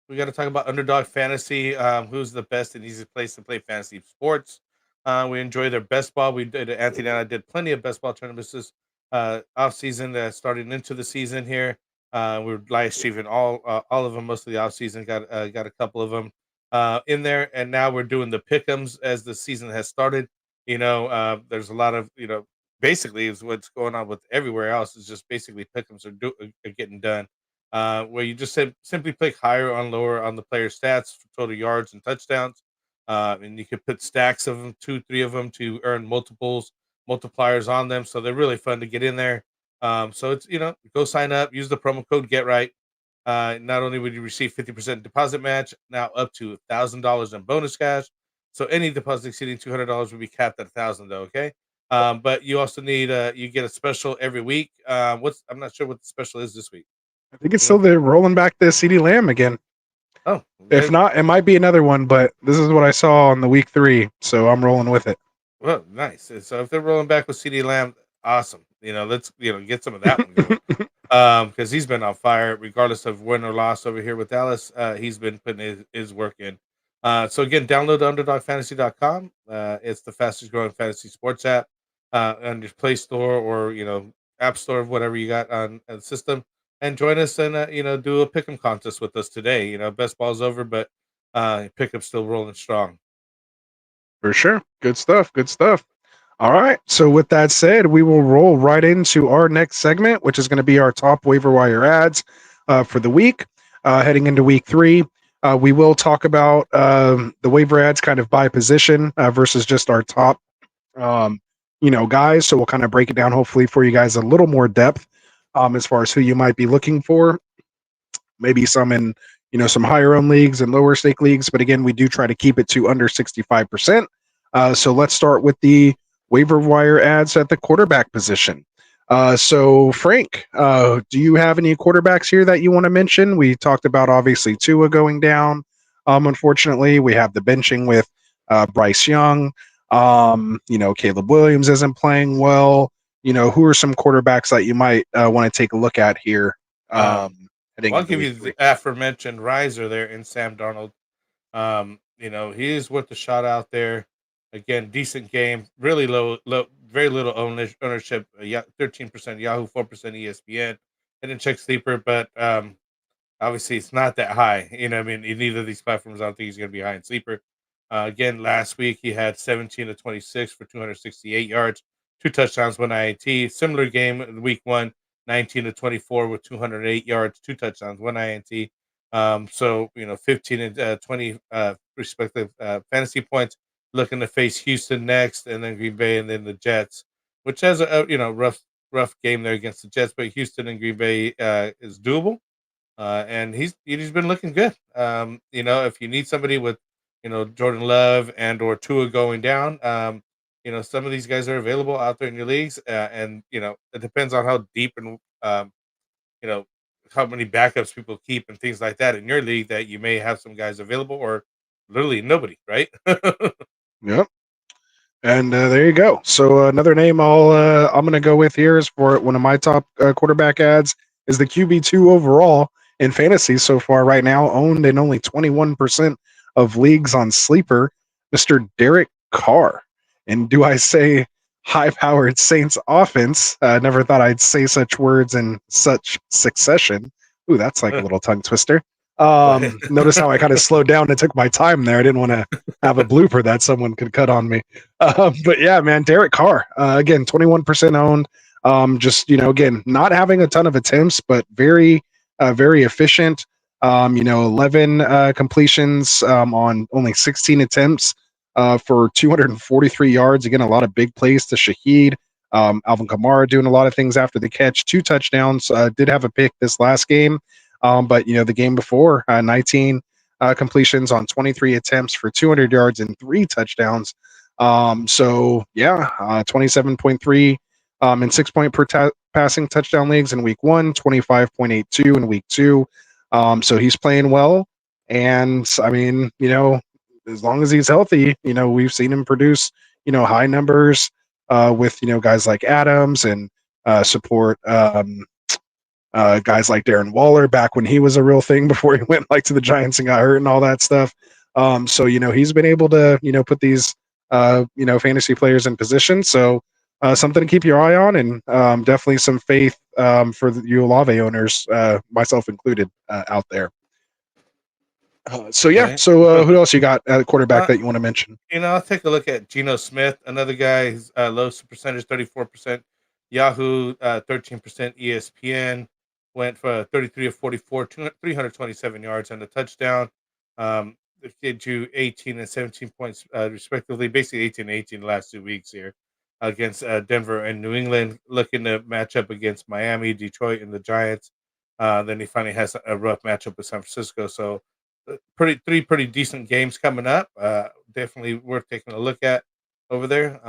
we got to talk about Underdog Fantasy, who's the best and easiest place to play fantasy sports. We enjoy their best ball. Anthony and I did plenty of best ball tournaments this off season, starting into the season here. We're live streaming all of them, most of the off season. Got a couple of them in there, and now we're doing the pick'ems as the season has started. There's a lot of basically is what's going on with everywhere else is just basically pick'ems are getting done. Where you just simply pick higher on lower on the player stats for total yards and touchdowns. And you could put stacks of them, 2-3 of them, to earn multipliers on them. So they're really fun to get in there. So it's go sign up, use the promo code GetRight. Not only would you receive 50% deposit match, now up to $1,000 in bonus cash. So any deposit exceeding $200 will be capped at $1,000, though. Okay. But you also need you get a special every week. I'm not sure what the special is this week. I think it's still they're rolling back the CD Lamb again. Oh, if not, it might be another one, but this is what I saw on the week 3, so I'm rolling with it. Well, nice. So if they're rolling back with CD Lamb, awesome. Let's get some of that one going. Because he's been on fire, regardless of win or loss over here with Dallas. He's been putting his work in. So again, download underdogfantasy.com. It's the fastest growing fantasy sports app on your Play Store or App Store, whatever you got on the system. And join us and do a pick'em contest with us today. Best ball's over, but pick'em's still rolling strong. For sure. Good stuff. Good stuff. All right. So with that said, we will roll right into our next segment, which is going to be our top waiver wire ads for the week. Heading into week 3, we will talk about the waiver ads kind of by position versus just our top, guys. So we'll kind of break it down, hopefully, for you guys a little more depth. As far as who you might be looking for, maybe some in, some higher owned leagues and lower stake leagues. But again, we do try to keep it to under 65%. So let's start with the waiver wire ads at the quarterback position. So Frank, do you have any quarterbacks here that you want to mention? We talked about obviously Tua going down. Unfortunately, we have the benching with Bryce Young. Caleb Williams isn't playing well. Who are some quarterbacks that you might want to take a look at here? I'll give you the aforementioned riser there in Sam Darnold. He is worth a shot out there. Again, decent game, really low, very little ownership. 13% Yahoo, 4% ESPN. I didn't check Sleeper, but obviously it's not that high. In either of these platforms, I don't think he's going to be high in Sleeper. Again, last week he had 17 to 26 for 268 yards. 2 touchdowns, 1 INT. Similar game week 1, 19 to 24 with 208 yards, 2 touchdowns, 1 INT. 15 and 20 respective fantasy points. Looking to face Houston next, and then Green Bay, and then the Jets, which has a rough game there against the Jets. But Houston and Green Bay is doable, and he's been looking good. If you need somebody with Jordan Love and or Tua going down. Some of these guys are available out there in your leagues, and it depends on how deep and how many backups people keep and things like that in your league that you may have some guys available or literally nobody, right? Yep. And there you go. So another name I'm going to go with here is for one of my top quarterback ads is the QB2 overall in fantasy so far right now, owned in only 21% of leagues on Sleeper, Mr. Derek Carr. And do I say high-powered Saints offense. Never thought I'd say such words in such succession. Ooh, that's like a little tongue twister. Notice how I kind of slowed down and took my time there. I didn't want to have a blooper that someone could cut on me. But yeah, man, Derek Carr, again, 21% owned. Just, again, not having a ton of attempts, but very efficient. 11 completions on only 16 attempts for 243 yards. Again, a lot of big plays to Shaheed. Alvin Kamara doing a lot of things after the catch. 2 touchdowns. Did have a pick this last game. But, the game before, 19 completions on 23 attempts for 200 yards and 3 touchdowns. 27.3 and 6 point per passing touchdown leagues in week 1, 25.82 in week 2. So he's playing well. And I mean, as long as he's healthy, we've seen him produce, high numbers with, guys like Adams and support guys like Darren Waller back when he was a real thing before he went to the Giants and got hurt and all that stuff. So, he's been able to, put these, fantasy players in position. So something to keep your eye on, and definitely some faith for you Olave owners, myself included, out there. So who else you got at quarterback that you want to mention? I'll take a look at Geno Smith, another guy who's low percentage, 34%. Yahoo, 13%. ESPN went for 33 of 44, 327 yards and a touchdown. They did you 18 and 17 points, respectively. Basically 18 and 18 the last 2 weeks here against Denver and New England. Looking to match up against Miami, Detroit, and the Giants. Then he finally has a rough matchup with San Francisco. So three pretty decent games coming up. Definitely worth taking a look at over there.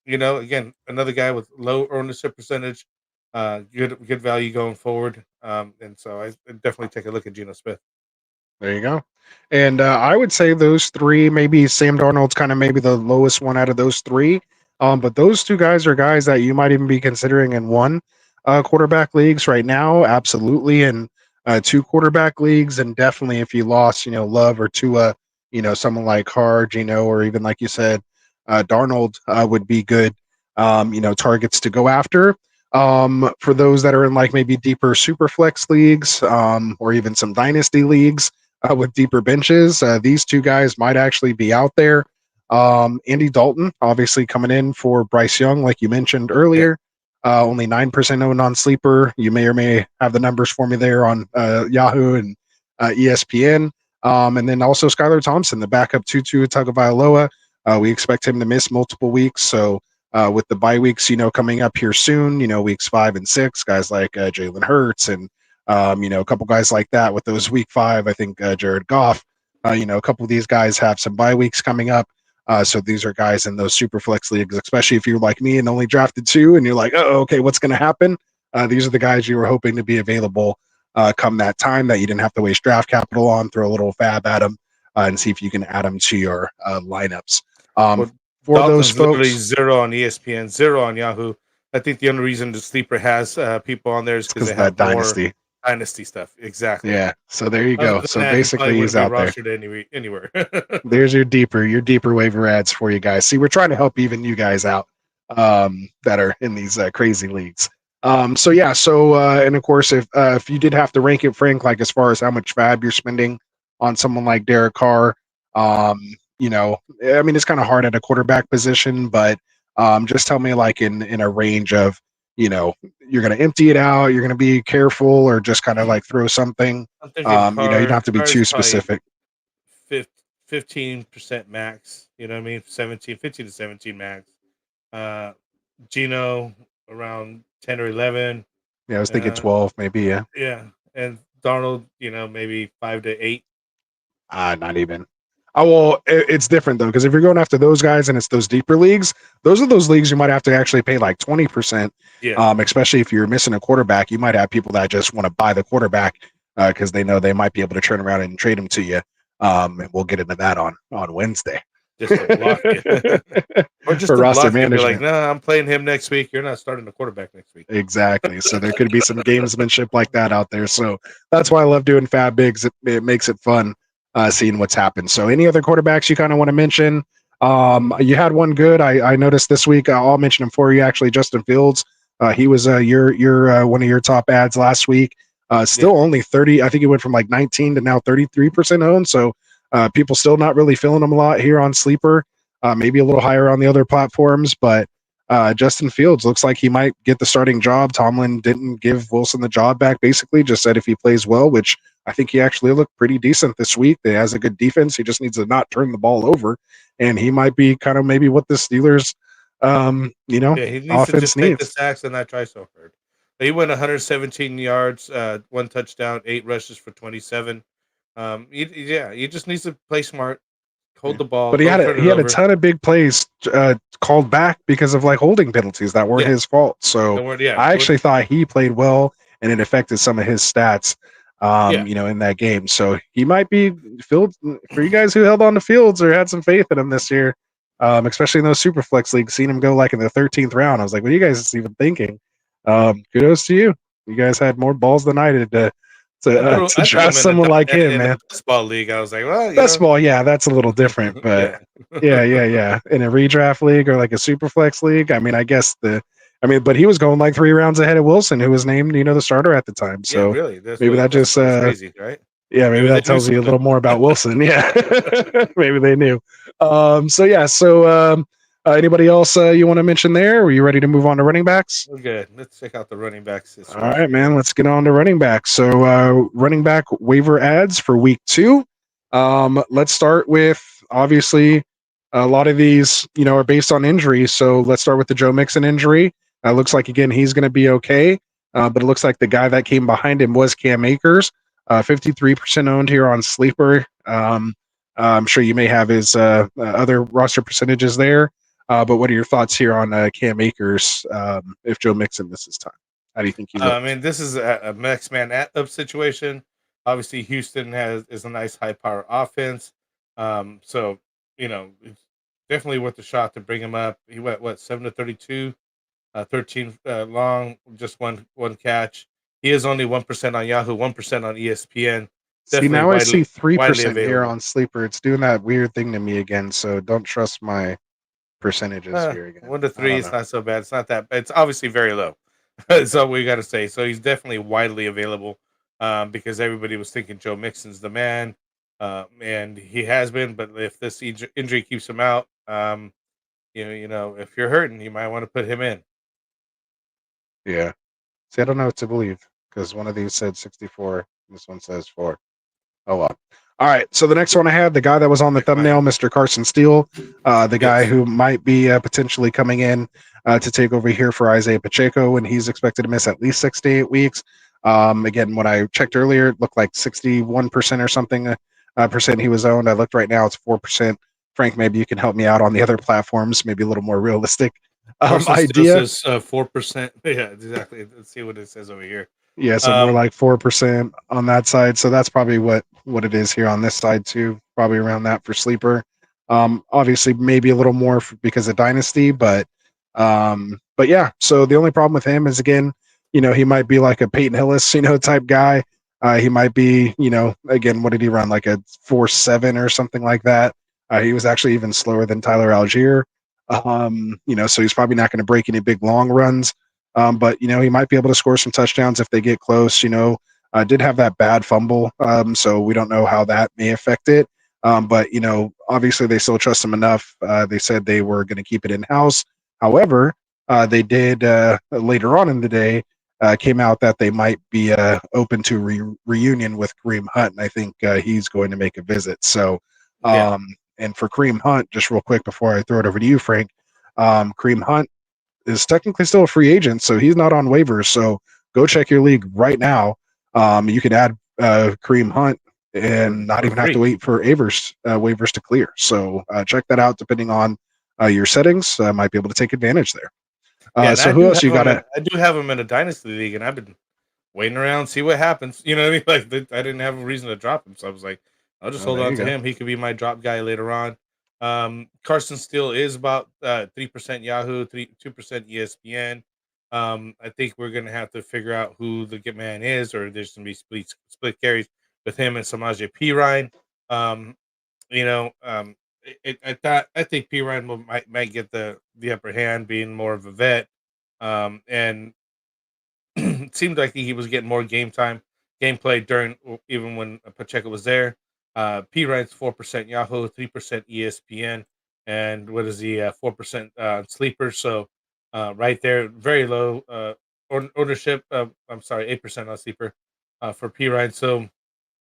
Again, another guy with low ownership percentage, good value going forward. And so I definitely take a look at Geno Smith. There you go. And I would say those 3, maybe Sam Darnold's kind of maybe the lowest one out of those 3. But those 2 guys are guys that you might even be considering in 1 quarterback leagues right now. Absolutely. And 2 quarterback leagues. And definitely if you lost, Love or Tua, someone like Carr, Geno, or even like you said, Darnold would be good, targets to go after. For those that are in maybe deeper super flex leagues, or even some dynasty leagues with deeper benches, these 2 guys might actually be out there. Andy Dalton, obviously coming in for Bryce Young, like you mentioned earlier, only 9% owned on Sleeper. You may or may have the numbers for me there on Yahoo and ESPN. And then also Skylar Thompson, the backup Tutu Tagovailoa. We expect him to miss multiple weeks. So with the bye weeks, coming up here soon, weeks 5 and 6, guys like Jalen Hurts and, a couple guys like that with those week 5, I think Jared Goff, a couple of these guys have some bye weeks coming up. So these are guys in those super flex leagues, especially if you're like me and only drafted 2 and you're like, oh, okay, what's going to happen? These are the guys you were hoping to be available come that time that you didn't have to waste draft capital on. Throw a little fab at them and see if you can add them to your lineups. For those folks, literally 0 on ESPN, 0 on Yahoo. I think the only reason the Sleeper has people on there is because they have dynasty stuff. Exactly. Yeah. So there you go. So basically, he's out there. Anywhere. There's your deeper waiver ads for you guys. See, we're trying to help even you guys out that are in these crazy leagues. And of course, if you did have to rank it, Frank, as far as how much fab you're spending on someone like Derek Carr, it's kind of hard at a quarterback position, but just tell me in a range of, you're going to empty it out, you're going to be careful, or just kind of throw something. You don't have to be too specific. 15% max, 15 to 17 max. Geno around 10 or 11. Yeah, I was thinking 12 maybe. Yeah. And Darnold, maybe 5 to 8. Not even. Oh, well, it's different though, because if you're going after those guys and it's those deeper leagues, those are those leagues you might have to actually pay 20%. Yeah. Especially if you're missing a quarterback, you might have people that just want to buy the quarterback because they know they might be able to turn around and trade him to you. And we'll get into that on Wednesday. Just to block it. Or just for to roster block management. No, I'm playing him next week. You're not starting the quarterback next week. Exactly. So there could be some gamesmanship like that out there. So that's why I love doing Fab Bigs. It makes it fun seeing what's happened. So any other quarterbacks you kind of want to mention? You had one good. I noticed this week. I'll mention him for you. Actually, Justin Fields. He was your one of your top ads last week. Still only 30. I think he went from like 19 to now 33% owned. So people still not really feeling him a lot here on Sleeper. Maybe a little higher on the other platforms, but Justin Fields looks like he might get the starting job. Tomlin didn't give Wilson the job back. Basically, just said if he plays well, which I think he actually looked pretty decent this week. He has a good defense. He just needs to not turn the ball over, and he might be kind of maybe what the Steelers, He needs to offense just take the needs. sacks and not try so hard. He went 117 yards, one touchdown, 8 rushes for 27. He just needs to play smart, hold the ball, But he don't had turn he it had a over. ton of big plays called back because of like holding penalties that weren't Yeah. his fault. So Don't worry, I actually thought he played well, and it affected some of his stats. Yeah. In that game. So he might be Fields for you guys who held on to Fields or had some faith in him this year, especially in those super flex leagues. Seen him go like in the 13th round. I was like, what are you guys even thinking? Kudos to you. You guys had more balls than I did to I threw draft him someone like him, in man. a best ball league. I was like, well, Best ball, yeah, that's a little different, but yeah. In a redraft league or like a super flex league, I mean, but he was going like 3 rounds ahead of Wilson, who was named, the starter at the time. yeah, So really. That's maybe that what just, was crazy, right? maybe they that knew tells you a something. little more about Wilson. Yeah, maybe they knew. Anybody else you want to mention there? Were you ready to move on to running backs? We're good. Let's check out the running backs this All week. right, man. Let's get on to running back. So, running back waiver ads for week 2. Let's start with obviously a lot of these, are based on injuries. So let's start with the Joe Mixon injury. Looks like again he's going to be okay, but it looks like the guy that came behind him was Cam Akers, 53% owned here on Sleeper. I'm sure you may have his other roster percentages there. But what are your thoughts here on Cam Akers if Joe Mixon misses time? How do you think he looks? I mean, this is a max man up situation. Obviously, Houston is a nice high power offense. So it's definitely worth a shot to bring him up. He went 7 to 32, 13 long, just one catch. He is only 1% on Yahoo, 1% on ESPN. See, now I see widely 3% here available. on Sleeper. It's doing that weird thing to me again, so don't trust my percentages here again. 1 to I 3 don't is know. not so bad. It's not that. It's obviously very low. That's all we got to say. So he's definitely widely available because everybody was thinking Joe Mixon's the man, and he has been. But if this injury keeps him out, if you're hurting, you might want to put him in. Yeah. See, I don't know what to believe because one of these said 64. This one says 4. Oh, well. All right. So the next one I had, the guy that was on the thumbnail, Mr. Carson Steele, the guy who might be potentially coming in to take over here for Isaiah Pacheco, and he's expected to miss at least 6 to 8 weeks. Again, when I checked earlier, it looked like 61% or something percent he was owned. I looked right now, it's 4%. Frank, maybe you can help me out on the other platforms, maybe a little more realistic idea. Says 4%. Yeah, exactly. Let's see what it says over here. Yeah, so more like 4% on that side. So that's probably what it is here on this side too. Probably around that for Sleeper. Obviously, maybe a little more because of Dynasty, but yeah. So the only problem with him is again, he might be like a Peyton Hillis, type guy. He might be, again, what did he run? Like a 4.7 or something like that. He was actually even slower than Tyler Algier. So he's probably not going to break any big long runs. But he might be able to score some touchdowns if they get close. Did have that bad fumble, so we don't know how that may affect it. But obviously they still trust him enough. They said they were going to keep it in house. However, they did later on in the day came out that they might be open to reunion with Kareem Hunt, and I think he's going to make a visit. So, and for Kareem Hunt, just real quick before I throw it over to you, Frank, Kareem Hunt is technically still a free agent, so he's not on waivers. So go check your league right now. You can add Kareem Hunt and not even have to wait for waivers to clear. So check that out. Depending on your settings, might be able to take advantage there. So who else you got? I do have him in a dynasty league, and I've been waiting around, see what happens. You know what I mean? Like I didn't have a reason to drop him, so I was like, I'll just hold on to him. He could be my drop guy later on. Carson Steele is about 3% Yahoo, 2% ESPN. I think we're gonna have to figure out who the get man is, or there's gonna be split carries with him and Samaje Perine. I think P Ryan might get the upper hand, being more of a vet, and it seemed like he was getting more gameplay during even when Pacheco was there. P Ryan's 4% Yahoo, 3% ESPN, and what is he 4% sleeper? So right there, very low ownership. I'm sorry, 8% on sleeper for P Ryan. So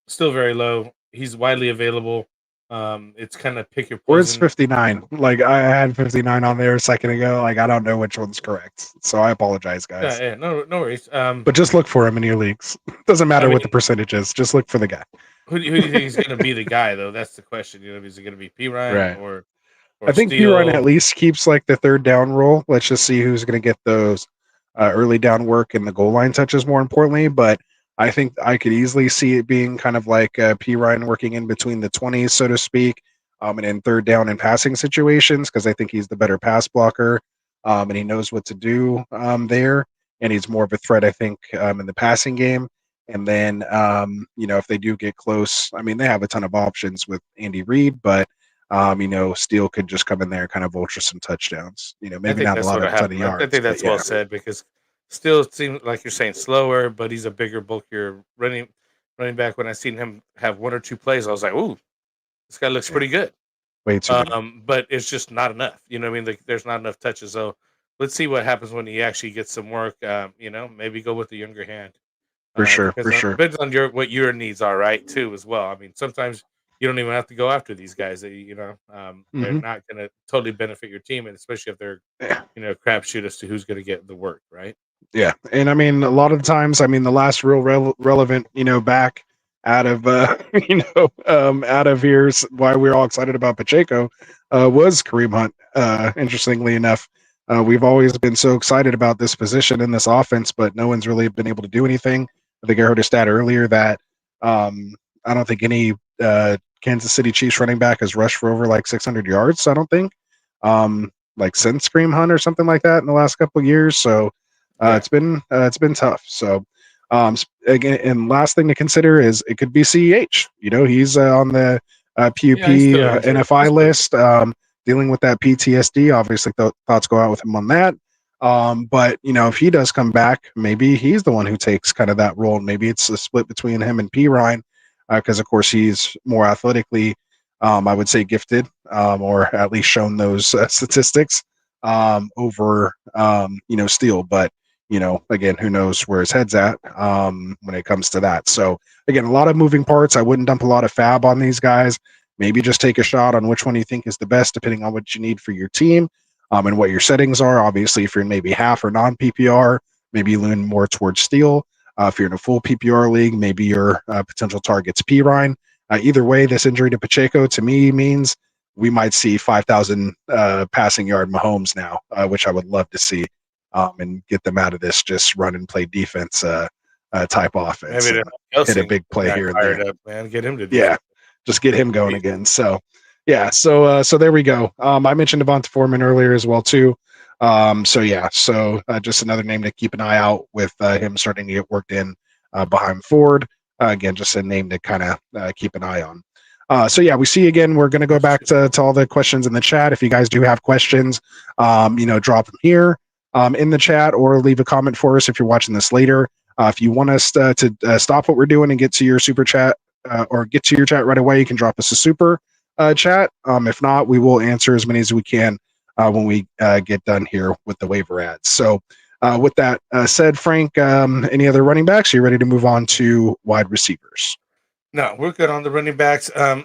still very low. He's widely available. It's kind of pick your Where's poison. 59? Like I had 59 on there a second ago. Like I don't know which one's correct. So I apologize, guys. Yeah, no worries. But just look for him in your leagues. Doesn't matter I what the mean, percentage is. Just look for the guy. who do you think is going to be the guy though? That's the question. Is it going to be P Ryan Right. or I think P Ryan Steele? at least keeps like the third down role. Let's just see who's going to get those early down work and the goal line touches more importantly. But I think I could easily see it being kind of like P Ryan working in between the 20s, so to speak, and in third down and passing situations because I think he's the better pass blocker and he knows what to do there. And he's more of a threat, I think, in the passing game. And then, if they do get close, I mean, they have a ton of options with Andy Reid, but Steele could just come in there and kind of vulture some touchdowns. I Maybe think not a that's lot what of ton of happened. I yards, think but that's yeah, well said because Steele seems like you're saying slower, but he's a bigger, bulkier running back. When I seen him have one or two plays, I was like, "Ooh, this guy looks yeah, pretty good." way too big But it's just not enough. You know what I mean? Like, there's not enough touches. So let's see what happens when he actually gets some work. Maybe go with the younger hand. for sure, Depends for on sure. depends on what your needs are, right? Too as well. I mean, sometimes you don't even have to go after these guys. They're Hmm. not going to totally benefit your team, and especially if they're Yeah, crapshoot as to who's going to get the work, right? yeah, and I mean, a lot of the times, I mean, the last real relevant, back out of, out of here's why we're all excited about Pacheco, was Kareem Hunt. Interestingly enough, we've always been so excited about this position in this offense, but no one's really been able to do anything. I think I heard a stat earlier that I don't think any Kansas City Chiefs running back has rushed for over like 600 yards. I don't think, like since Kareem Hunt or something like that in the last couple of years. So Yeah. it's been tough. So again, and last thing to consider is it could be CEH. He's on the PUP Yeah, he's still injured. NFI list, dealing with that PTSD. Obviously, thoughts go out with him on that. But if he does come back, maybe he's the one who takes kind of that role. Maybe it's a split between him and P Ryan, because of course he's more athletically, I would say, gifted, or at least shown those statistics over Steele. But again, who knows where his head's at when it comes to that. So again, a lot of moving parts. I wouldn't dump a lot of fab on these guys. Maybe just take a shot on which one you think is the best, depending on what you need for your team. And what your settings are. Obviously, if you're in maybe half or non-PPR, maybe you lean more towards Steele. If you're in a full PPR league, maybe your potential target's P Ryan. Either way, this injury to Pacheco to me means we might see 5,000 passing yard Mahomes now, which I would love to see, and get them out of this just run and play defense type offense. Maybe Hit a big play here and there. up, man. Get him to do Yeah, just get him going again. So yeah, so there we go. I mentioned Devonta Foreman earlier as well too. Just another name to keep an eye out with him starting to get worked in behind Ford. Again, just a name to kind of keep an eye on. We see again. We're going to go back to all the questions in the chat. If you guys do have questions, drop them here in the chat or leave a comment for us if you're watching this later. If you want us to stop what we're doing and get to your super chat or get to your chat right away, you can drop us a super chat. If not, we will answer as many as we can when we get done here with the waiver ads. So with that said, Frank, any other running backs? Are you ready to move on to wide receivers? No, we're good on the running backs. I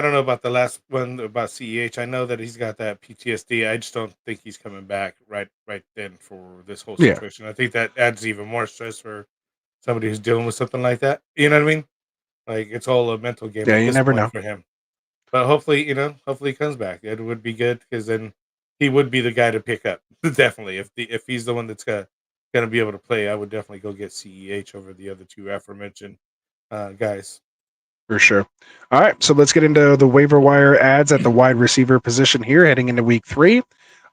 don't know about the last one about CEH. I know that he's got that PTSD. I just don't think he's coming back right then for this whole situation. I think that adds even more stress for somebody who's dealing with something like that. You know what I mean? Like, it's all a mental game. Yeah, you never know for him. But hopefully he comes back. It would be good because then he would be the guy to pick up. Definitely, if he's the one that's going to be able to play, I would definitely go get CEH over the other two aforementioned guys. For sure. All right, so let's get into the waiver wire ads at the wide receiver position here, heading into week 3.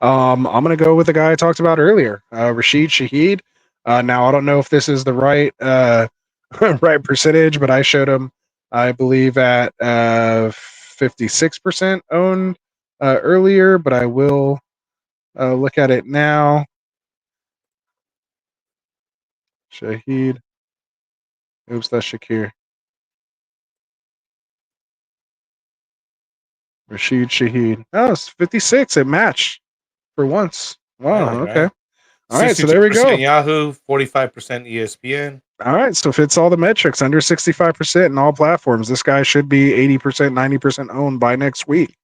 I'm going to go with the guy I talked about earlier, Rashid Shaheed. Now, I don't know if this is the right right percentage, but I showed him, I believe, at 56% owned earlier, but I will look at it now. Shaheed. Oops, that's Shakir. Rashid Shaheed. Oh, it's 56. It matched for once. Wow. Really, Okay. right? All right. So there we go. Yahoo, 45% ESPN. All right. So fits all the metrics under 65% in all platforms. This guy should be 80%, 90% owned by next week.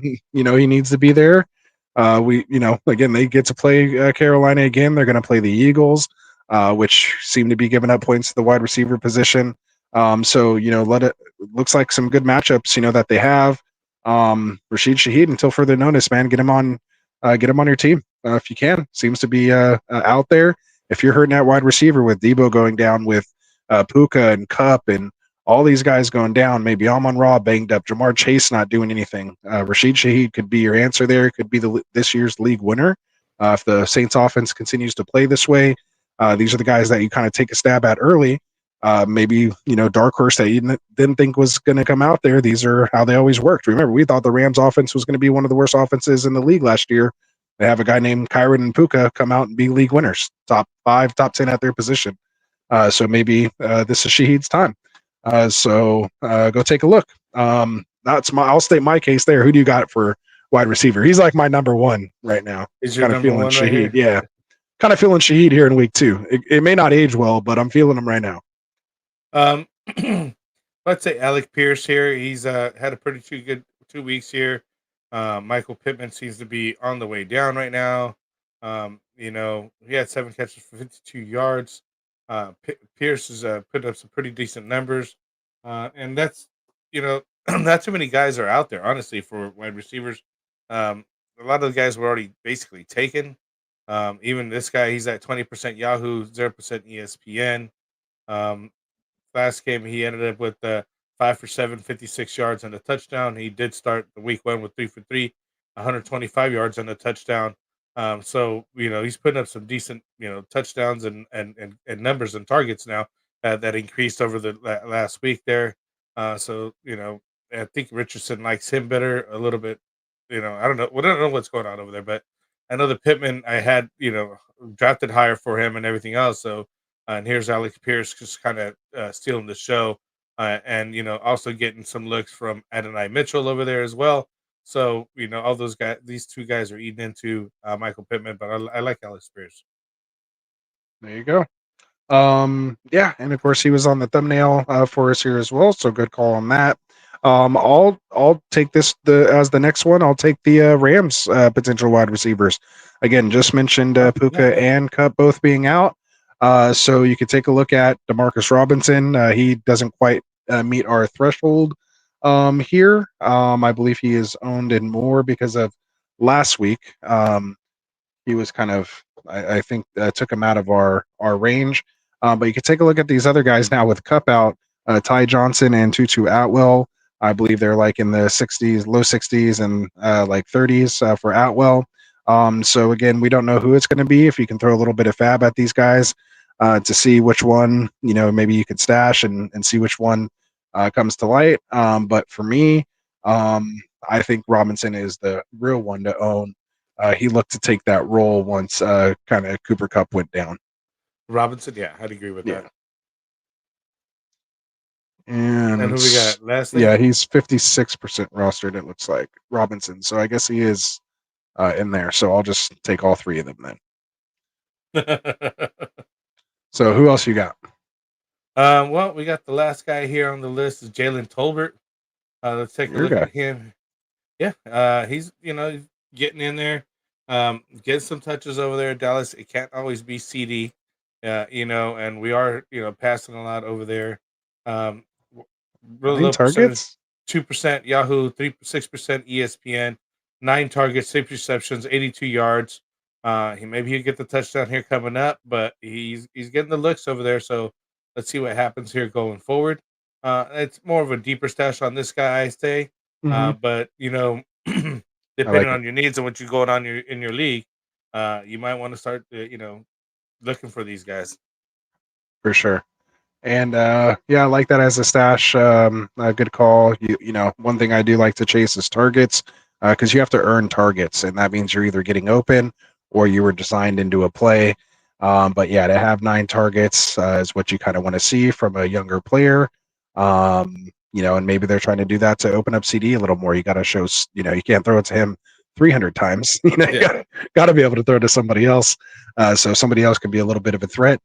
He needs to be there. Again, they get to play Carolina again. They're going to play the Eagles, which seem to be giving up points to the wide receiver position. Looks like some good matchups, that they have. Rashid Shaheed, until further notice, man, get him on your team if you can. Seems to be out there. If you're hurting at wide receiver with Debo going down, with Puka and Cup and all these guys going down, maybe Amon-Ra banged up, Jamar Chase not doing anything. Rashid Shaheed could be your answer there. Could be this year's league winner if the Saints offense continues to play this way. These are the guys that you kind of take a stab at early. Maybe, dark horse that you didn't think was going to come out there. These are how they always worked. Remember, we thought the Rams offense was going to be one of the worst offenses in the league last year. They have a guy named Kyron and Puka come out and be league winners, top 5, top 10 at their position. So maybe this is Shaheed's time. Go take a look. I'll state my case there. Who do you got for wide receiver? He's like my number one right now. Is your kind of number feeling one Shaheed. right here? Yeah. Kind of feeling Shaheed here in week 2. It may not age well, but I'm feeling him right now. Let's say Alec Pierce here. He's had a pretty good 2 weeks here. Michael Pittman seems to be on the way down right now. He had 7 catches for 52 yards. Pierce has put up some pretty decent numbers. And that's, not too many guys are out there, honestly, for wide receivers. A lot of the guys were already basically taken. Even this guy, he's at 20% Yahoo, 0% ESPN. Last game, he ended up with 5 for 7, 56 yards and a touchdown. He did start the week 1 with 3 for 3, 125 yards and a touchdown. He's putting up some decent, touchdowns and numbers and targets now that increased over the last week there. I think Richardson likes him better a little bit. I don't know. We don't know what's going on over there, but I know the Pittman I had, drafted higher for him and everything else. So, and here's Alex Pierce just kind of stealing the show, and also getting some looks from Adonai Mitchell over there as well. So all those guys, these 2 guys are eating into Michael Pittman, but I like Alex Pierce. There you go. Yeah, and of course he was on the thumbnail for us here as well. So good call on that. I'll take this as the next one. I'll take the Rams potential wide receivers. Again, just mentioned Puka and Cup both being out. So you could take a look at Demarcus Robinson. He doesn't quite meet our threshold here. I believe he is owned in more because of last week. He was kind of, I think, took him out of our range. But you could take a look at these other guys now with Cup out, Ty Johnson and Tutu Atwell. I believe they're like in the 60s, low 60s and like 30s for Atwell. So again, we don't know who it's going to be. If you can throw a little bit of fab at these guys to see which one, maybe you could stash and see which one comes to light. But for me, I think Robinson is the real one to own. He looked to take that role once kind of Cooper Cup went down. Robinson, yeah, I'd agree with that. And who we got lastly? Yeah, he's 56% rostered, it looks like, Robinson. So I guess he is in there. So I'll just take all 3 of them then. So who else you got? Well, we got the last guy here on the list is Jalen Tolbert. Let's take a look at him. Yeah, he's getting in there, getting some touches over there. Dallas, it can't always be CD, and we are passing a lot over there. Really low targets, 2% Yahoo, 6% ESPN, 9 targets, 6 receptions, 82 yards. He'll get the touchdown here coming up, but he's getting the looks over there. So let's see what happens here going forward. It's more of a deeper stash on this guy, I say. But depending on your needs and what you're going on in your league, you might want to start looking for these guys. For sure. And yeah, I like that as a stash. A good call. You know, one thing I do like to chase is targets because you have to earn targets, and that means you're either getting open or you were designed into a play. But yeah, to have 9 targets is what you kind of want to see from a younger player. You know, and maybe they're trying to do that to open up CD a little more. You got to show, you know, you can't throw it to him 300 times. You know, you got to be able to throw it to somebody else. So somebody else can be a little bit of a threat.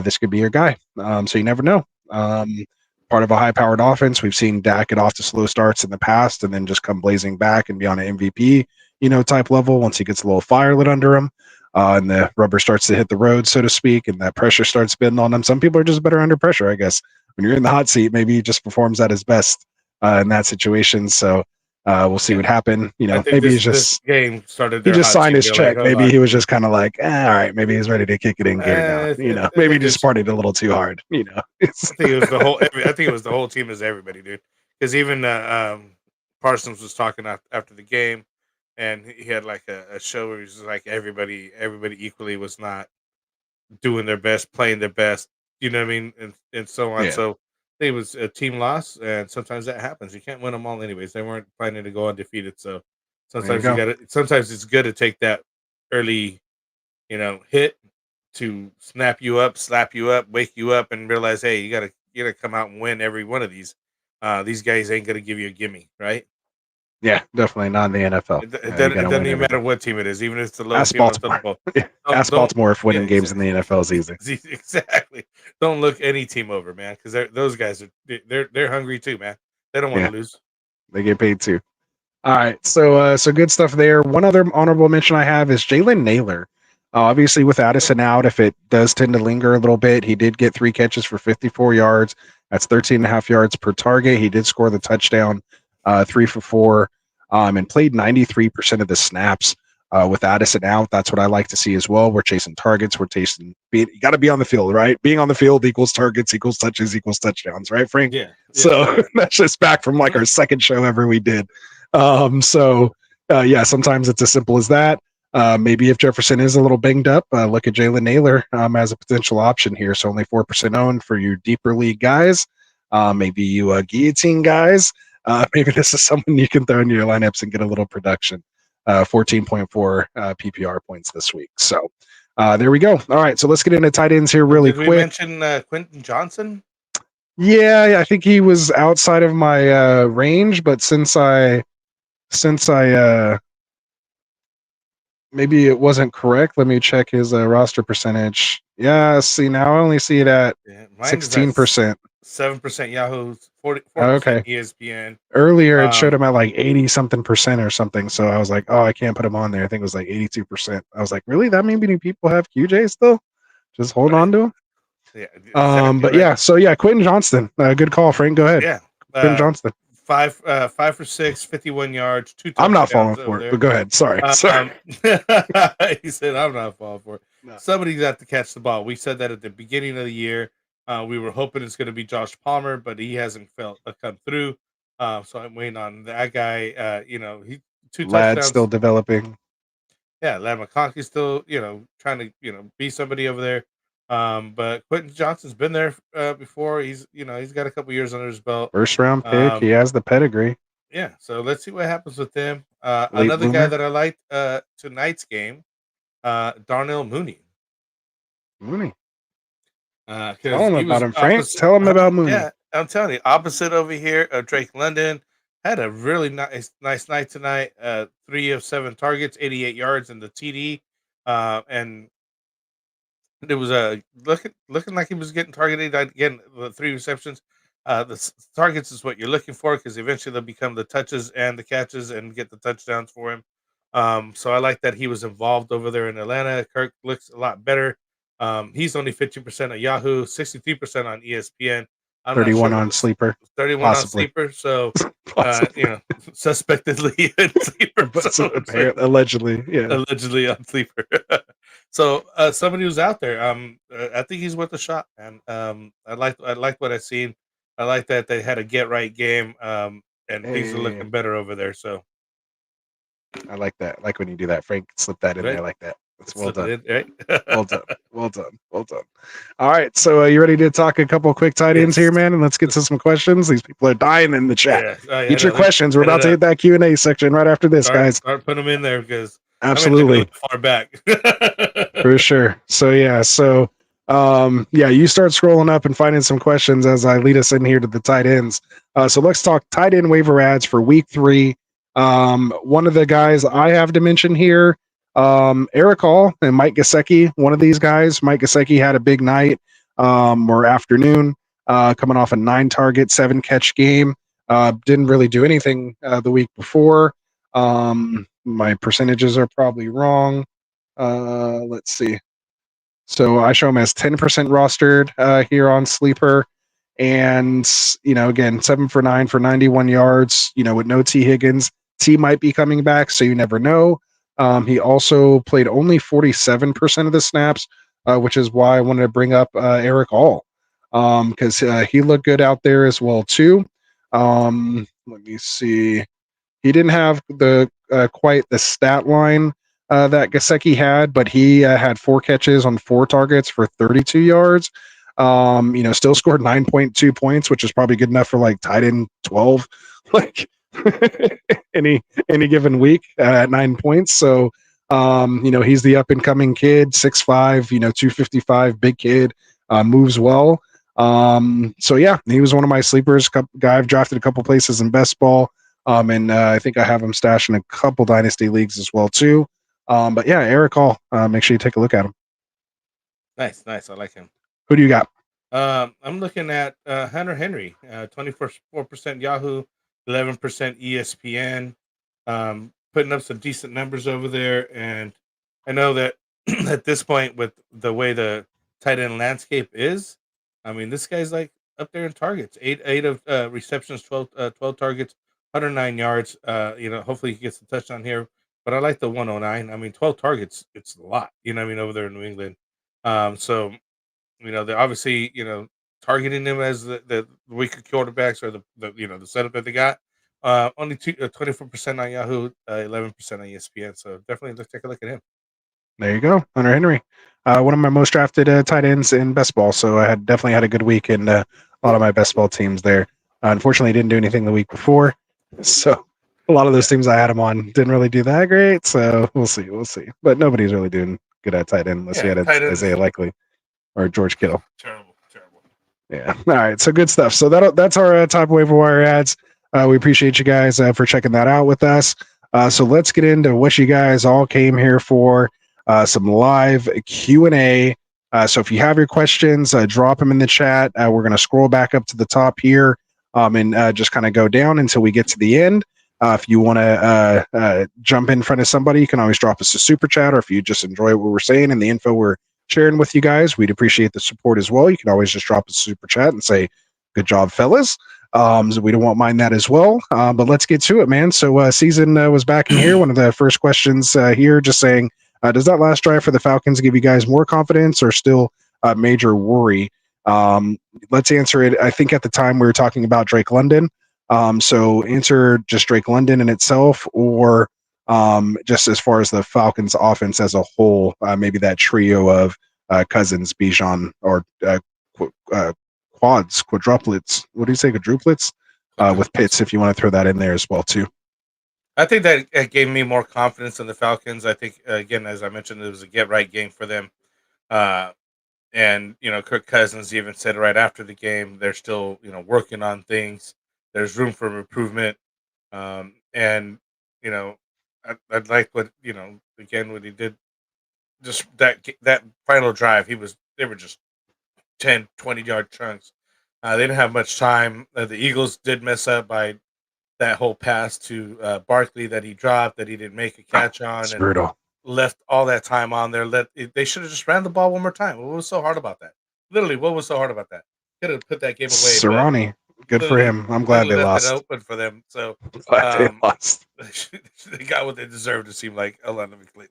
This could be your guy. So you never know. Part of a high-powered offense, we've seen Dak get off to slow starts in the past and then just come blazing back and be on an MVP, you know, type level once he gets a little fire lit under him. And the rubber starts to hit the road, so to speak, and that pressure starts spitting on him. Some people are just better under pressure, I guess. When you're in the hot seat, maybe he just performs at his best in that situation. So we'll see what happens. You know, maybe he's just this game started. he just signed his check. Like, maybe he was just kind of like, all right, maybe he's ready to kick it in gear now. You know, maybe he just partied a little too hard. You know, I think it was the whole. I think it was the whole team as everybody, dude. Because even Parsons was talking after the game, and he had like a show where he was like everybody equally was not doing their best, playing their best. You know what I mean, and so on. Yeah. So it was a team loss, and sometimes that happens. You can't win them all, anyways. They weren't planning to go undefeated, so sometimes you got to. Sometimes it's good to take that early, you know, hit to snap you up, slap you up, wake you up, and realize, hey, you gotta come out and win every one of these. These guys ain't gonna give you a gimme, right? Yeah, definitely not in the NFL. It doesn't even matter what team it is, even if it's the low Ask team on Baltimore. football. Ask Baltimore if winning games in the NFL is easy. Exactly. Don't look any team over, man, because those guys are they're hungry too, man. They don't want to lose. They get paid too. All right, so good stuff there. One other honorable mention I have is Jalen Naylor. Obviously, with Addison out, if it does tend to linger a little bit, he did get 3 catches for 54 yards. That's 13.5 yards per target. He did score the touchdown, 3 for 4, and played 93% of the snaps with Addison out. That's what I like to see as well. We're chasing targets. We're chasing. You got to be on the field, right? Being on the field equals targets, equals touches, equals touchdowns, right, Frank? Yeah. So that's just back from like our second show ever we did. Yeah, sometimes it's as simple as that. Maybe if Jefferson is a little banged up, look at Jalen Naylor as a potential option here. So only 4% owned for you deeper league guys. Maybe you guillotine guys. Maybe this is someone you can throw into your lineups and get a little production. 14.4 PPR points this week. So there we go. All right, so let's get into tight ends here really quick. We mention Quentin Johnson? Yeah, I think he was outside of my range, but since I maybe it wasn't correct. Let me check his roster percentage. Yeah, see, now I only see it at 16%. 7% Yahoo, 4% Okay. ESPN. Earlier it showed him at like 80-something% or something. So I was like, oh, I can't put him on there. I think it was like 82%. I was like, really? That many people have QJ still? Just hold on to him. Yeah. But yeah, so yeah, Quentin Johnston. Good call, Frank. Go ahead. Yeah. Quentin Johnston. 5 for 6, 51 yards, 2 touchdowns. I'm not falling for it, but go ahead. Sorry. He said, I'm not falling for it. No. Somebody's got to catch the ball. We said that at the beginning of the year. We were hoping it's going to be Josh Palmer, but he hasn't come through. So I'm waiting on that guy. You know, he 2 Ladd touchdowns. still developing. Yeah, Ladd McConkey's still, you know, trying to, you know, be somebody over there. But Quentin Johnston's been there before. He's got a couple years under his belt. First round pick. He has the pedigree. Yeah, so let's see what happens with them. Another guy that I liked tonight's game, Darnell Mooney. Tell him about him, Frank. Tell him about Mooney. Yeah, I'm telling you, opposite over here of Drake London. Had a really nice night tonight. 3 of 7 targets, 88 yards in the TD, and it was looking like he was getting targeted again. The 3 receptions. The targets is what you're looking for because eventually they'll become the touches and the catches and get the touchdowns for him. So I like that he was involved over there in Atlanta. Kirk looks a lot better. He's only 15% on Yahoo, 63% on ESPN. 31 on Sleeper. 31 possibly. On Sleeper. So, you know, suspectedly in Sleeper. So, allegedly, yeah. Allegedly on Sleeper. So, somebody who's out there, I think he's worth a shot. And I like what I've seen. I like that they had a get right game, and things are looking better over there. So, I like that. I like when you do that, Frank. Slip that in there like that. That's well done. Right? Well done. Well done. Well done. All right. So you ready to talk a couple quick tight ends here, man? And let's get to some questions. These people are dying in the chat. Yeah. Oh, yeah, Get your no, questions. We're about to hit that Q&A section right after this, guys. Start putting them in there because Absolutely. I'm far back. For sure. So yeah. You start scrolling up and finding some questions as I lead us in here to the tight ends. So let's talk tight end waiver ads for week 3. One of the guys I have to mention here, Eric Hall and Mike Gesicki. One of these guys, Mike Gesicki, had a big night or afternoon, coming off a 9-target, 7-catch game. Didn't really do anything the week before. My percentages are probably wrong. Let's see. So I show him as 10% rostered here on Sleeper. And, again, 7 for 9 for 91 yards, with no T. Higgins. T might be coming back, so you never know. He also played only 47% of the snaps, which is why I wanted to bring up Eric Hall, because he looked good out there as well, too. Let me see. He didn't have the quite the stat line that Gesicki had, but he had 4 catches on 4 targets for 32 yards. Still scored 9.2 points, which is probably good enough for like tight end 12, like any given week at 9 points. So, he's the up and coming kid, 6'5", 255, big kid, moves well. So yeah, he was one of my sleepers. Guy I've drafted a couple places in best ball. And I think I have him stashed in a couple dynasty leagues as well too. But yeah, Eric Hall, make sure you take a look at him. Nice. I like him. Who do you got? I'm looking at Hunter Henry, 24% Yahoo, 11% ESPN, putting up some decent numbers over there. And I know that at this point, with the way the tight end landscape is, I mean, this guy's like up there in targets. 8 of receptions, 12 targets, 109 yards. Hopefully he gets a touchdown here. But I like the 109. I mean, 12 targets, it's a lot. Over there in New England. They're obviously, targeting them as the weaker quarterbacks or the setup that they got. Only 24% on Yahoo, 11% on ESPN. So definitely let's take a look at him. There you go, Hunter Henry. One of my most drafted tight ends in best ball. So I definitely had a good week in a lot of my best ball teams there. Unfortunately, didn't do anything the week before. So a lot of those teams I had him on didn't really do that great. So we'll see. But nobody's really doing good at tight end unless you had Isaiah Likely or George Kittle. Terrible. Yeah. All right. So good stuff. So that's our top waiver wire ads. We appreciate you guys for checking that out with us. So let's get into what you guys all came here for. Some live Q&A. So if you have your questions, drop them in the chat. We're going to scroll back up to the top here and just kind of go down until we get to the end. If you want to jump in front of somebody, you can always drop us a super chat, or if you just enjoy what we're saying and the info we're sharing with you guys, we'd appreciate the support as well. You can always just drop us a super chat and say, good job, fellas. So we won't mind that as well. But let's get to it, man. So Season was back in here. One of the first questions here, just saying, does that last drive for the Falcons give you guys more confidence or still a major worry? Let's answer it. I think at the time we were talking about Drake London. So answer just Drake London in itself, or just as far as the Falcons offense as a whole, maybe that trio of Cousins, Bijan, or quadruplets. What do you say, quadruplets? With Pitts, if you want to throw that in there as well too. I think that gave me more confidence in the Falcons. I think, again, as I mentioned, it was a get-right game for them. And, Kirk Cousins even said right after the game, they're still, working on things. There's room for improvement. And, I'd like what, again, what he did, just that final drive, they were just 10, 20-yard chunks. They didn't have much time. The Eagles did mess up by that whole pass to Barkley that he dropped, that he didn't make a catch on. It's and brutal. Left all that time on there. They should have just ran the ball one more time. What was so hard about that? Literally, what was so hard about that? Could have put that game away. Sirani, good for him. I'm glad they lost. It open for them. So glad they lost. They got what they deserved. To seem like. Hold on, let me click.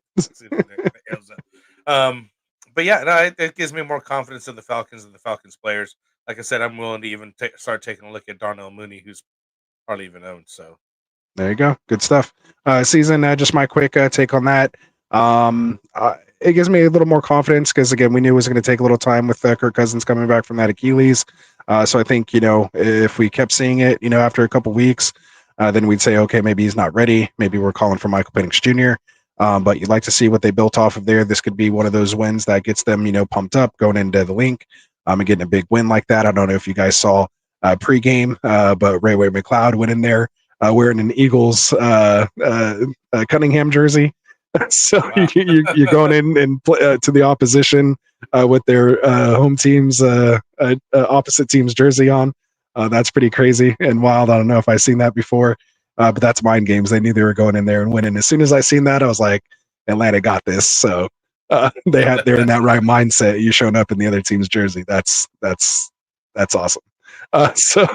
But yeah, no, it gives me more confidence in the Falcons and the Falcons players. Like I said, I'm willing to even start taking a look at Darnell Mooney, who's hardly even owned. So there you go. Good stuff. Season, just my quick take on that. it gives me a little more confidence because again, we knew it was going to take a little time with Kirk Cousins coming back from that Achilles. So I think if we kept seeing it, after a couple weeks, then we'd say, okay, maybe he's not ready. Maybe we're calling for Michael Penix Jr. But you'd like to see what they built off of there. This could be one of those wins that gets them, pumped up going into the link and getting a big win like that. I don't know if you guys saw pregame, but Ray McLeod went in there wearing an Eagles Cunningham jersey. So wow. you're going in and to the opposition with their home team's opposite team's jersey on. That's pretty crazy and wild. I don't know if I've seen that before, but that's mind games. They knew they were going in there and winning. As soon as I seen that, I was like, Atlanta got this. So they're in that right mindset. You showing up in the other team's jersey. That's awesome. So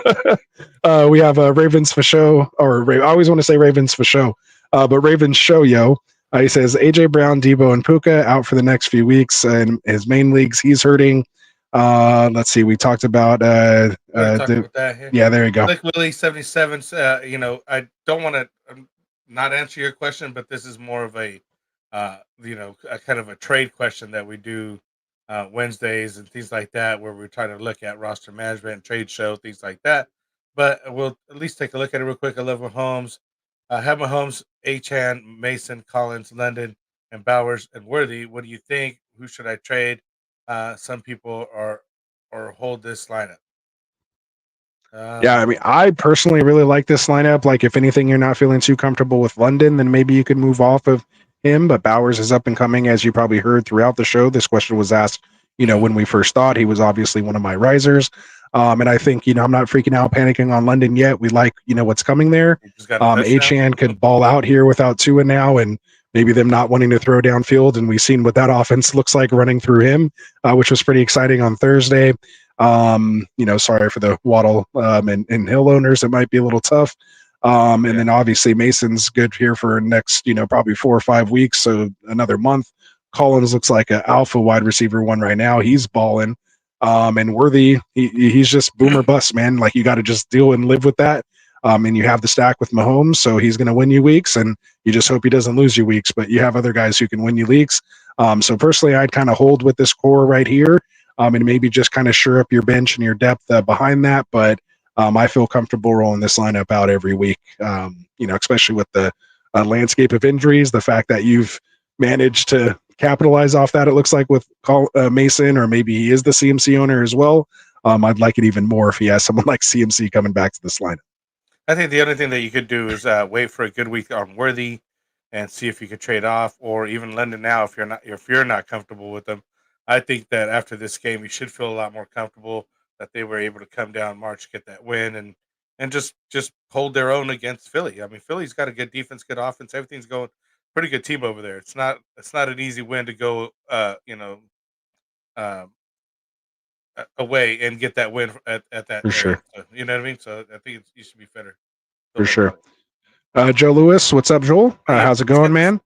we have Ravens for show, or I always want to say Ravens for show, but Ravens show, yo. He says AJ Brown, Debo, and Puka out for the next few weeks. And his main leagues, he's hurting. Let's see. We talked about about that here. Yeah, there you go. Like Willie 77. I don't want to not answer your question, but this is more of a a kind of a trade question that we do Wednesdays and things like that, where we're trying to look at roster management and trade show, things like that. But we'll at least take a look at it real quick. I love Mahomes. Have Mahomes, Achane, Mason, Collins, London, and Bowers and Worthy. What do you think? Who should I trade? Some people or hold this lineup. Yeah, I mean, I personally really like this lineup. Like, if anything, you're not feeling too comfortable with London, then maybe you could move off of him. But Bowers is up and coming, as you probably heard throughout the show. This question was asked, when we first thought. He was obviously one of my risers. And I think, I'm not freaking out, panicking on London yet. We like, what's coming there. Achane could ball out here without Tua now, and maybe them not wanting to throw downfield. And we've seen what that offense looks like running through him, which was pretty exciting on Thursday. Sorry for the Waddle and Hill owners. It might be a little tough. And then obviously Mason's good here for next, probably 4 or 5 weeks. So another month. Collins looks like an alpha wide receiver one right now. He's balling. And Worthy, he's just boomer bust, man. Like, you got to just deal and live with that. And you have the stack with Mahomes, so he's going to win you weeks, and you just hope he doesn't lose you weeks. But you have other guys who can win you leagues. So personally, I'd kind of hold with this core right here, and maybe just kind of shore up your bench and your depth behind that. But I feel comfortable rolling this lineup out every week. Especially with the landscape of injuries, the fact that you've managed to capitalize off that, it looks like, with Mason, or maybe he is the CMC owner as well. I'd like it even more if he has someone like CMC coming back to this lineup. I think the other thing that you could do is wait for a good week on Worthy and see if you could trade off, or even London now if you're not comfortable with them. I think that after this game, you should feel a lot more comfortable that they were able to come down March, get that win, and just hold their own against Philly. I mean, Philly's got a good defense, good offense, everything's going. Pretty good team over there. It's not an easy win to go away and get that win at that. For sure. So, you know what I mean? So I think you should be better. For sure. Joe Lewis, what's up, Joel? How's it going, man?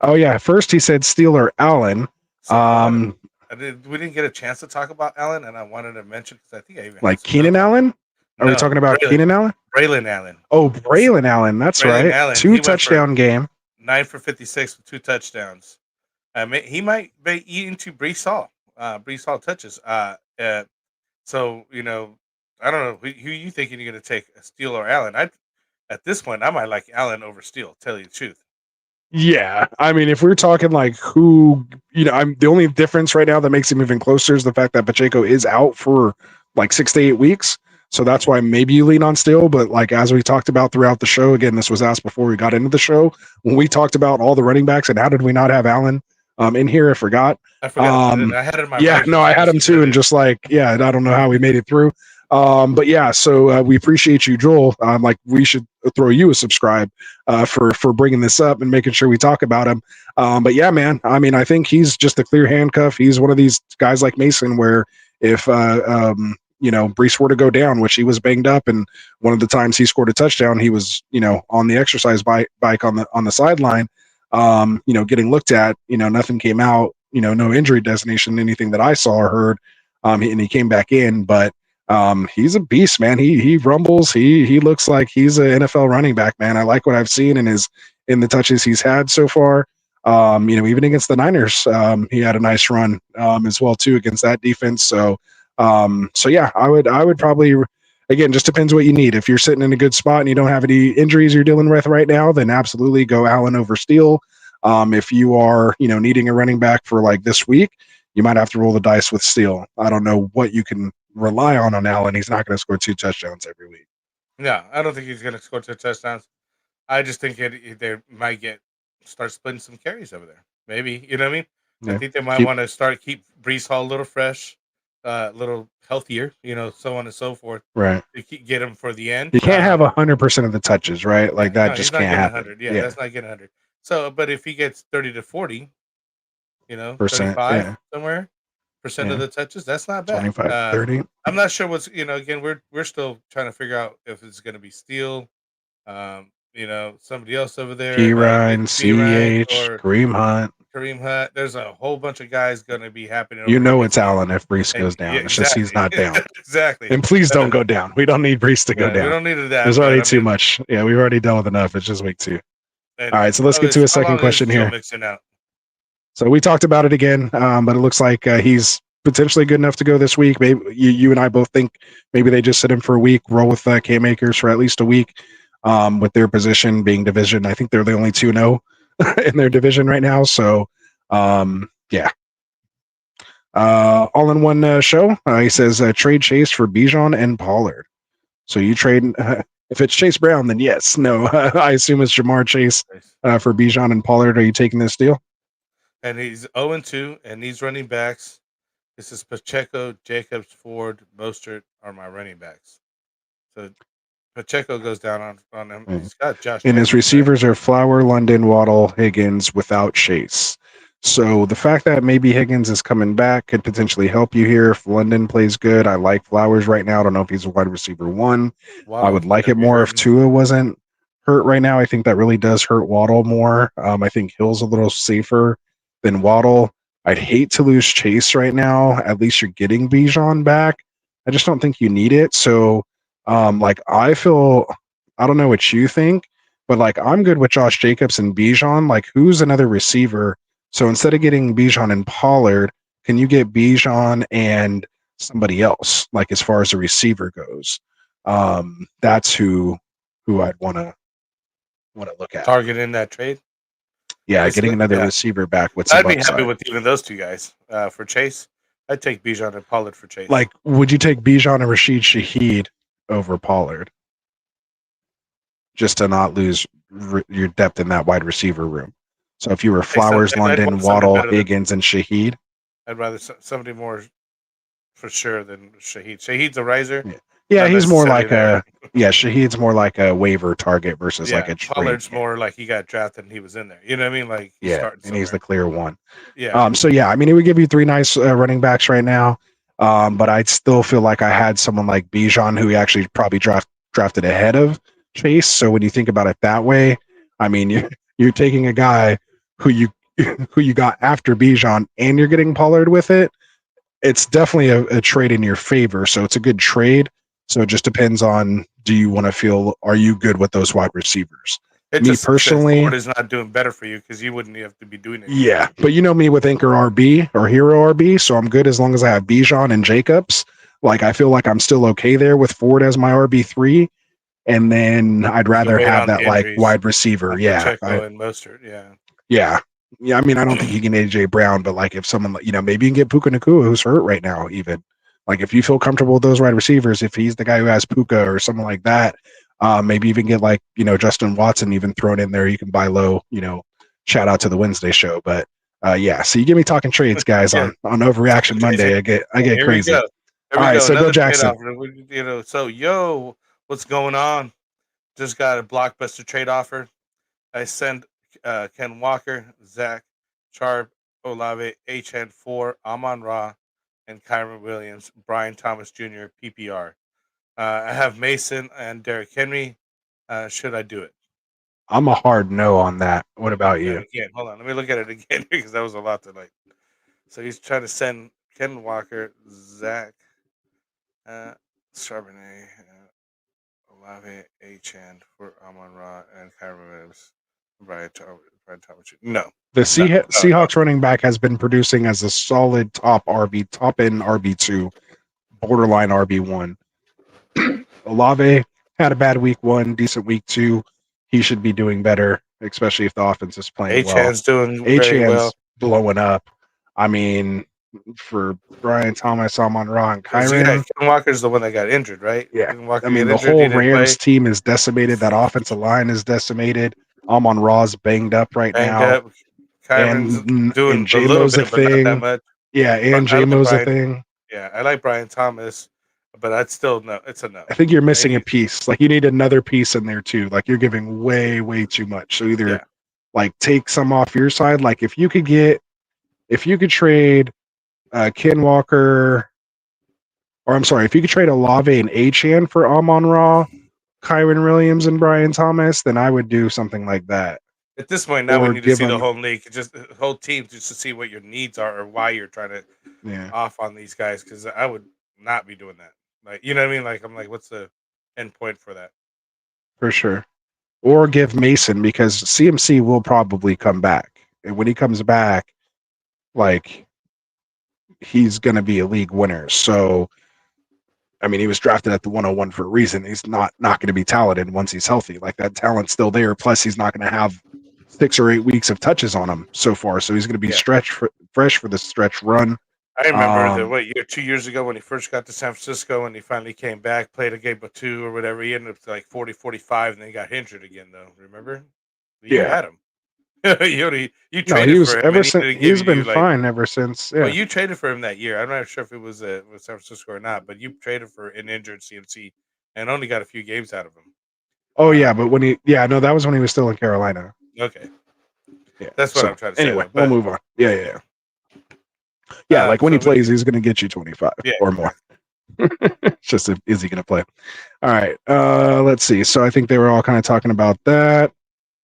Oh yeah. First he said Steeler Allen. We didn't get a chance to talk about Allen, and I wanted to mention, because I think I even like Keenan Allen. Are we talking about Keenan Allen? Braylon Allen. Oh, Braylon Allen. That's right. Allen. 2 touchdown game. 9 for 56 with 2 touchdowns. He might be into Brees Hall. Brees Hall touches. So I don't know who you thinking you're going to take, Steele or Allen. At this point, I might like Allen over Steele. Tell you the truth. Yeah, I mean, if we're talking like who, I'm the only difference right now that makes him even closer is the fact that Pacheco is out for like 6 to 8 weeks. So that's why maybe you lean on Steele. But like, as we talked about throughout the show, again, this was asked before we got into the show, when we talked about all the running backs and how did we not have Allen in here? I forgot. I had it in my yeah, no, I had him too. And just like, I don't know how we made it through. But yeah, so we appreciate you, Joel. Like, we should throw you a subscribe for bringing this up and making sure we talk about him. But yeah, man, I mean, I think he's just a clear handcuff. He's one of these guys like Mason, where if Brees were to go down, which he was banged up, and one of the times he scored a touchdown, he was on the exercise bike on the sideline, getting looked at. Nothing came out. No injury designation, anything that I saw or heard. And he came back in, but he's a beast, man. He rumbles. He looks like he's an NFL running back, man. I like what I've seen in the touches he's had so far. Even against the Niners, he had a nice run as well too against that defense. So yeah, I would probably, again, just depends what you need. If you're sitting in a good spot and you don't have any injuries you're dealing with right now, then absolutely go Allen over Steele. If you are, needing a running back for like this week, you might have to roll the dice with Steele. I don't know what you can rely on Allen. He's not going to score 2 touchdowns every week. Yeah, I don't think he's going to score 2 touchdowns. I just think they might start splitting some carries over there. Maybe, you know what I mean? I Yeah. think they might want to keep Brees Hall a little fresh, a little healthier, so on and so forth. Right. To get him for the end. You can't have 100% of the touches, right? Like that just can't happen. 100. Yeah, that's not getting 100. So, but if he gets 30 to 40, Percent, 35 yeah. somewhere percent of Yeah. the touches, that's not bad. 25, 30. I'm not sure what's, again, we're still trying to figure out if it's going to be Steele, somebody else over there, P. Ryan, Ryan, CH, or Kareem Hunt. Kareem Hunt. There's a whole bunch of guys going to be happening. It's Allen if Brees goes down. Yeah, it's just he's not down. Exactly. And please don't go down. We don't need Brees to go down. We don't need that. There's already too much. Yeah, we've already dealt with enough. It's just week 2. All right, so let's get to a second question here. So we talked about it again, but it looks like he's potentially good enough to go this week. Maybe you and I both think maybe they just sit him for a week, roll with K-Makers for at least a week, with their position being division. I think they're the only 2-0 in their division right now. So, yeah. All in one show. He says trade Chase for Bijan and Pollard. So you trade if it's Chase Brown, then yes. No, I assume it's Jamar Chase for Bijan and Pollard. Are you taking this deal? And he's 0-2, and these running backs. This is Pacheco, Jacobs, Ford, Mostert are my running backs. So Pacheco goes down on him. He's got Josh. And his receivers are Flower, London, Waddle, Higgins without Chase. So the fact that maybe Higgins is coming back could potentially help you here. If London plays good, I like Flowers right now. I don't know if he's a wide receiver 1. I would like it more if Tua wasn't hurt right now. I think that really does hurt Waddle more. I think Hill's a little safer than Waddle. I'd hate to lose Chase right now. At least you're getting Bijan back. I just don't think you need it. So, I feel, I don't know what you think, but I'm good with Josh Jacobs and Bijan. Who's another receiver? So instead of getting Bijan and Pollard, can you get Bijan and somebody else? As far as a receiver goes, that's who I'd want to look at. Target in that trade. Yeah, getting another receiver back with some I'd be upside. happy with even those 2 guys for Chase. I'd take Bijan and Pollard for Chase. Would you take Bijan and Rashid Shaheed over Pollard just to not lose your depth in that wide receiver room? So if you were Flowers, London, Waddle, Higgins, and Shaheed, I'd rather somebody more for sure than Shaheed. Shaheed's a riser. Yeah, he's more like Shaheed's more like a waiver target versus a trade. Pollard's more like he got drafted and he was in there. You know what I mean? And he's the clear one. Yeah. So yeah, it would give you 3 nice running backs right now. But I'd still feel like I had someone like Bijan who he actually probably drafted ahead of Chase. So when you think about it that way, you're taking a guy who you got after Bijan and you're getting Pollard with it. It's definitely a trade in your favor. So it's a good trade. So it just depends on, do you want to feel, are you good with those wide receivers? Me personally, Ford is not doing better for you because you wouldn't have to be doing it. Yeah, but you know me with Anchor RB or Hero RB, so I'm good as long as I have Bijan and Jacobs. I feel like I'm still okay there with Ford as my RB3, and then I'd rather have that wide receiver. Pacheco and Mostert. Yeah. I don't think you can AJ Brown, but if someone, maybe you can get Puka Nacua, who's hurt right now, even. If you feel comfortable with those wide receivers, if he's the guy who has Puka or someone like that, maybe even get Justin Watson even thrown in there. You can buy low, shout out to the Wednesday show. But so you get me talking trades, guys, on Overreaction Monday. I get crazy. All right, so go Jackson. So what's going on? Just got a blockbuster trade offer. I sent Ken Walker, Zach, Sharp, Olave, HN4, Amon Ra, and Kyron Williams, Brian Thomas Jr., PPR. I have Mason and Derrick Henry. Should I do it? I'm a hard no on that. What about you? Again, hold on. Let me look at it again because that was a lot to So he's trying to send Ken Walker, Zach, Charbonnet, Olave, HN for Amon Ra, and Kyron Williams, Brian Brian Thomas Jr. No. The No. Seahawks running back has been producing as a solid top end RB2, borderline RB1. Olave had a bad week 1, decent week 2. He should be doing better, especially if the offense is playing well. H-Hand's doing very H-Hand's well. blowing up. I mean, for Brian Thomas, Amon-Ra, and Yeah, Kyron. Ken Walker's the one that got injured, right? Yeah. Ken Walker I mean, got the injured, whole he didn't Rams play. team is decimated. That offensive line is decimated. Amon-Ra's banged up right Banged now. up. Kyron's doing and a little J-Mo's a bit, but not that thing. much. Yeah, and But I like J-Mo's a Brian. thing. Yeah, I like Brian Thomas, but I'd still no. It's a no. I think you're missing a piece. Like, you need another piece in there too. Like, you're giving way, way too much. So either like take some off your side. Like, if you could trade Ken Walker, or I'm sorry, if you could trade Olave and Achane for Amon-Ra, Kyron Williams, and Brian Thomas, then I would do something like that. At this point, now we Or need to see give the him- whole league, just the whole team, just to see what your needs are or why you're trying to off on these guys. Because I would not be doing that. Like, you know what I mean? Like, I'm like, what's the end point for that? For sure. Or give Mason, because CMC will probably come back. And when he comes back, like, he's going to be a league winner. So, I mean, he was drafted at the 101 for a reason. He's not going to be talented once he's healthy. Like, that talent's still there. Plus, he's not going to have 6 or 8 weeks of touches on him so far. So he's going to be fresh for the stretch run. I remember 2 years ago when he first got to San Francisco and he finally came back, played a game or 2 or whatever. He ended up to like 40, 45, and then he got injured again, though. Remember? You had him. you traded for him. Ever since, he's been fine ever since. Yeah. Well, you traded for him that year. I'm not sure if it was San Francisco or not, but you traded for an injured CMC and only got a few games out of him. Oh, yeah, but that was when he was still in Carolina. Okay. Yeah, that's what I'm trying to say. Anyway, we'll move on. Yeah. Yeah, like when he plays, he's going to get you 25 or more. It's just, is he going to play? All right. Let's see. So I think they were all kind of talking about that.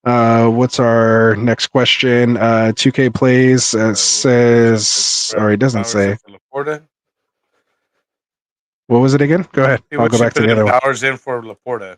What's our next question? 2K plays says, or it doesn't say. What was it again? Go ahead. I'll go back to the other one. Powers in for Laporta.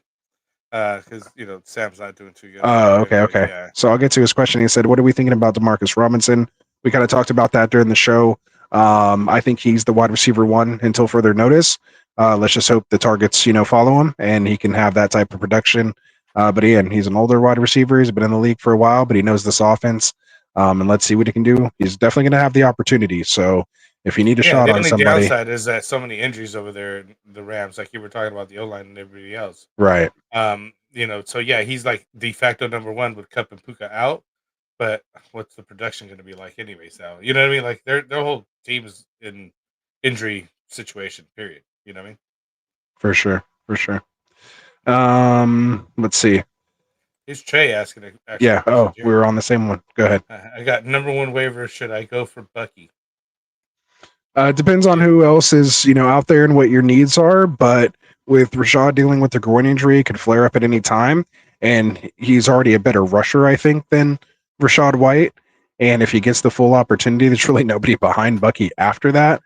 Because Sam's not doing too good. Oh, okay. Yeah. So I'll get to his question. He said, "What are we thinking about DeMarcus Robinson?" We kind of talked about that during the show. I think he's the wide receiver 1 until further notice. Let's just hope the targets, follow him and he can have that type of production. But again, he's an older wide receiver. He's been in the league for a while, but he knows this offense. And let's see what he can do. He's definitely going to have the opportunity. So if you need a shot on somebody, the downside is that so many injuries over there, the Rams, like you were talking about the O-line and everybody else. Right. So yeah, he's like de facto number 1 with Kupp and Puka out. But what's the production going to be like anyways now? You know what I mean? Like their whole team is in injury situation, period. You know what I mean? For sure. Let's see. Here's Trey asking. Yeah. Oh, we were on the same one. Go ahead. I got number 1 waiver. Should I go for Bucky? Depends on who else is, out there and what your needs are. But with Rashad dealing with the groin injury, it could flare up at any time. And he's already a better rusher, I think, than Rashad White. And if he gets the full opportunity, there's really nobody behind Bucky after that.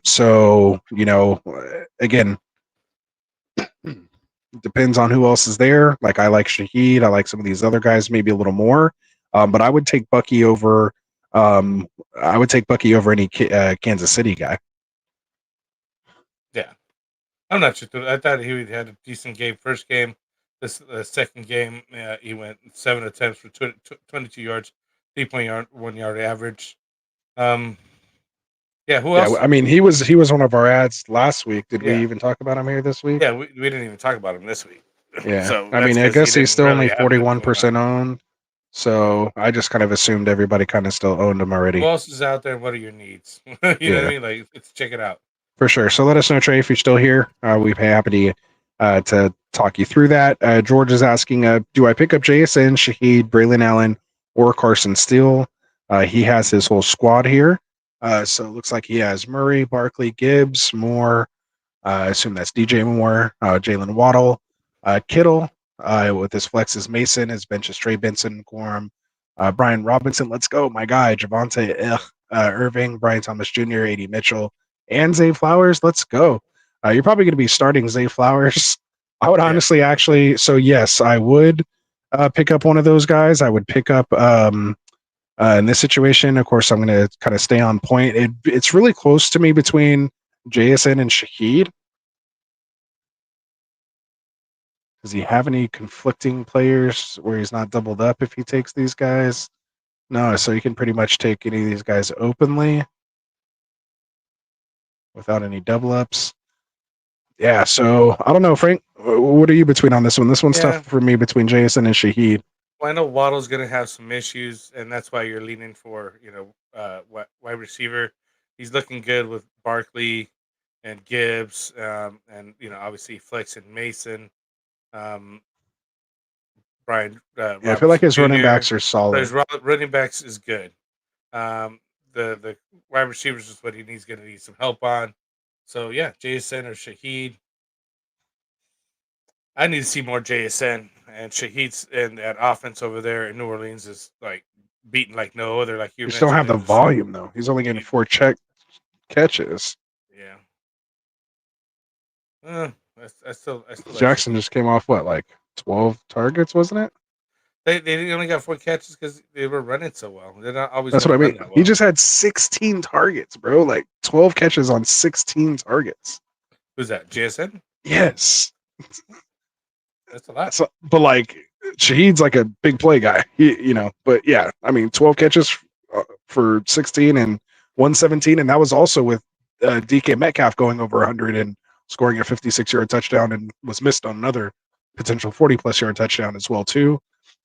So, again, depends on who else is there. Like, I like Shaheed. I like some of these other guys maybe a little more. But I would take Bucky over any Kansas City guy. Yeah. I'm not sure. I thought he had a decent game first game. This second game, he went 7 attempts for 22 yards, 3.1 yard average. Who else? I mean, he was one of our ads last week. Did we even talk about him here this week? Yeah, we didn't even talk about him this week. Yeah. So I mean, I guess he's still only 41% owned. So I just kind of assumed everybody kind of still owned him already. Who else is out there? What are your needs? You know what I mean? Like, let's check it out. For sure. So let us know, Trey, if you're still here. We'd be happy to talk you through that. George is asking, do I pick up JSN, Shaheed, Braylon Allen, or Carson Steele? He has his whole squad here. So it looks like he has Murray, Barkley, Gibbs, Moore. I assume that's DJ Moore, Jalen Waddle, Kittle. With his flexes, Mason, his benches, Trey Benson, Gorham, Brian Robinson. Let's go, my guy, Javonte Irving, Brian Thomas Jr., A.D. Mitchell, and Zay Flowers. Let's go. You're probably going to be starting Zay Flowers. I would honestly so yes, I would. pick up one of those guys. I would pick up in this situation. Of course, I'm going to kind of stay on point. It's really close to me between JSN and Shahid. Does he have any conflicting players where he's not doubled up if he takes these guys? No, so he can pretty much take any of these guys openly without any double ups. Yeah, so I don't know, Frank. What are you between on this one? This one's tough for me between Jason and Shahid. Well, I know Waddle's going to have some issues, and that's why you're leaning for wide receiver. He's looking good with Barkley and Gibbs, and obviously Flex and Mason. Brian, I feel like his running backs are so solid. his running backs is good. The wide receivers is what he's going to need some help on. So yeah, JSN or Shahid. I need to see more JSN, and Shahid's and that offense over there in New Orleans is like beaten like no other. Like you just don't have the mentioned. volume though. He's only getting 4 catches. Yeah. I still Jackson just came off what, like 12 targets, wasn't it? They only got 4 catches because they were running so well. They're not always. That's what I gonna mean. run that He well. just had 16 targets, bro. Like 12 catches on 16 targets. Who's that? JSN? Yes. That's a lot. So, but like Shahid's like a big play guy, but yeah, I mean, 12 catches for 16 and 117. And that was also with DK Metcalf going over 100 and scoring a 56-yard touchdown and was missed on another potential 40-plus yard touchdown as well, too.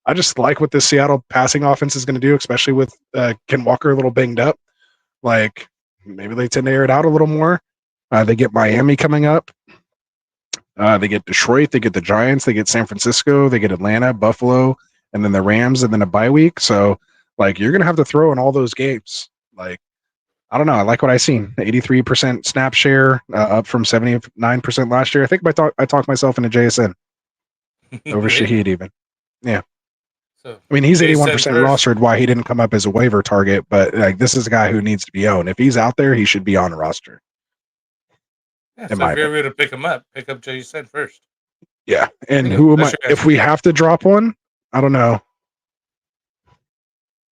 I just like what this Seattle passing offense is going to do, especially with Ken Walker a little banged up. Like, maybe they tend to air it out a little more. They get Miami coming up. They get Detroit, they get the Giants, they get San Francisco, they get Atlanta, Buffalo, and then the Rams, and then a bye week. So, like, you're going to have to throw in all those games. Like, I don't know. I like what I seen. 83% snap share, up from 79% last year. I think I talked myself into JSN over Shahid even. Yeah. So, I mean, he's 81% JSN rostered. Why he didn't come up as a waiver target, but like this is a guy who needs to be owned. If he's out there, he should be on a roster. Yeah, so if you're able to pick him up, pick up JSN first. Yeah, and who am I? If we have to drop one, I don't know.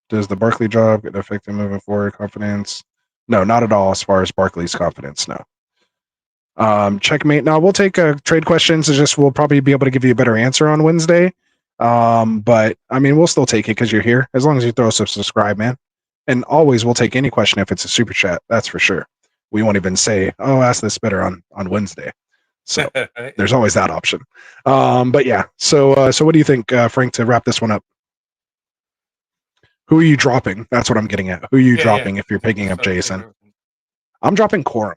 Does the Barkley job get affected moving forward? Confidence? No, not at all. As far as Barkley's confidence, no. Checkmate. Now we'll take trade questions. It's just we'll probably be able to give you a better answer on Wednesday. But I mean, we'll still take it because you're here. As long as you throw us a subscribe, man. And always we'll take any question if it's a super chat. That's for sure. We won't even say, "Oh, ask this better on Wednesday." So there's always that option. But yeah. So what do you think, Frank? To wrap this one up, who are you dropping? That's what I'm getting at. Who are you dropping if you're picking up Jason? I'm dropping Corum.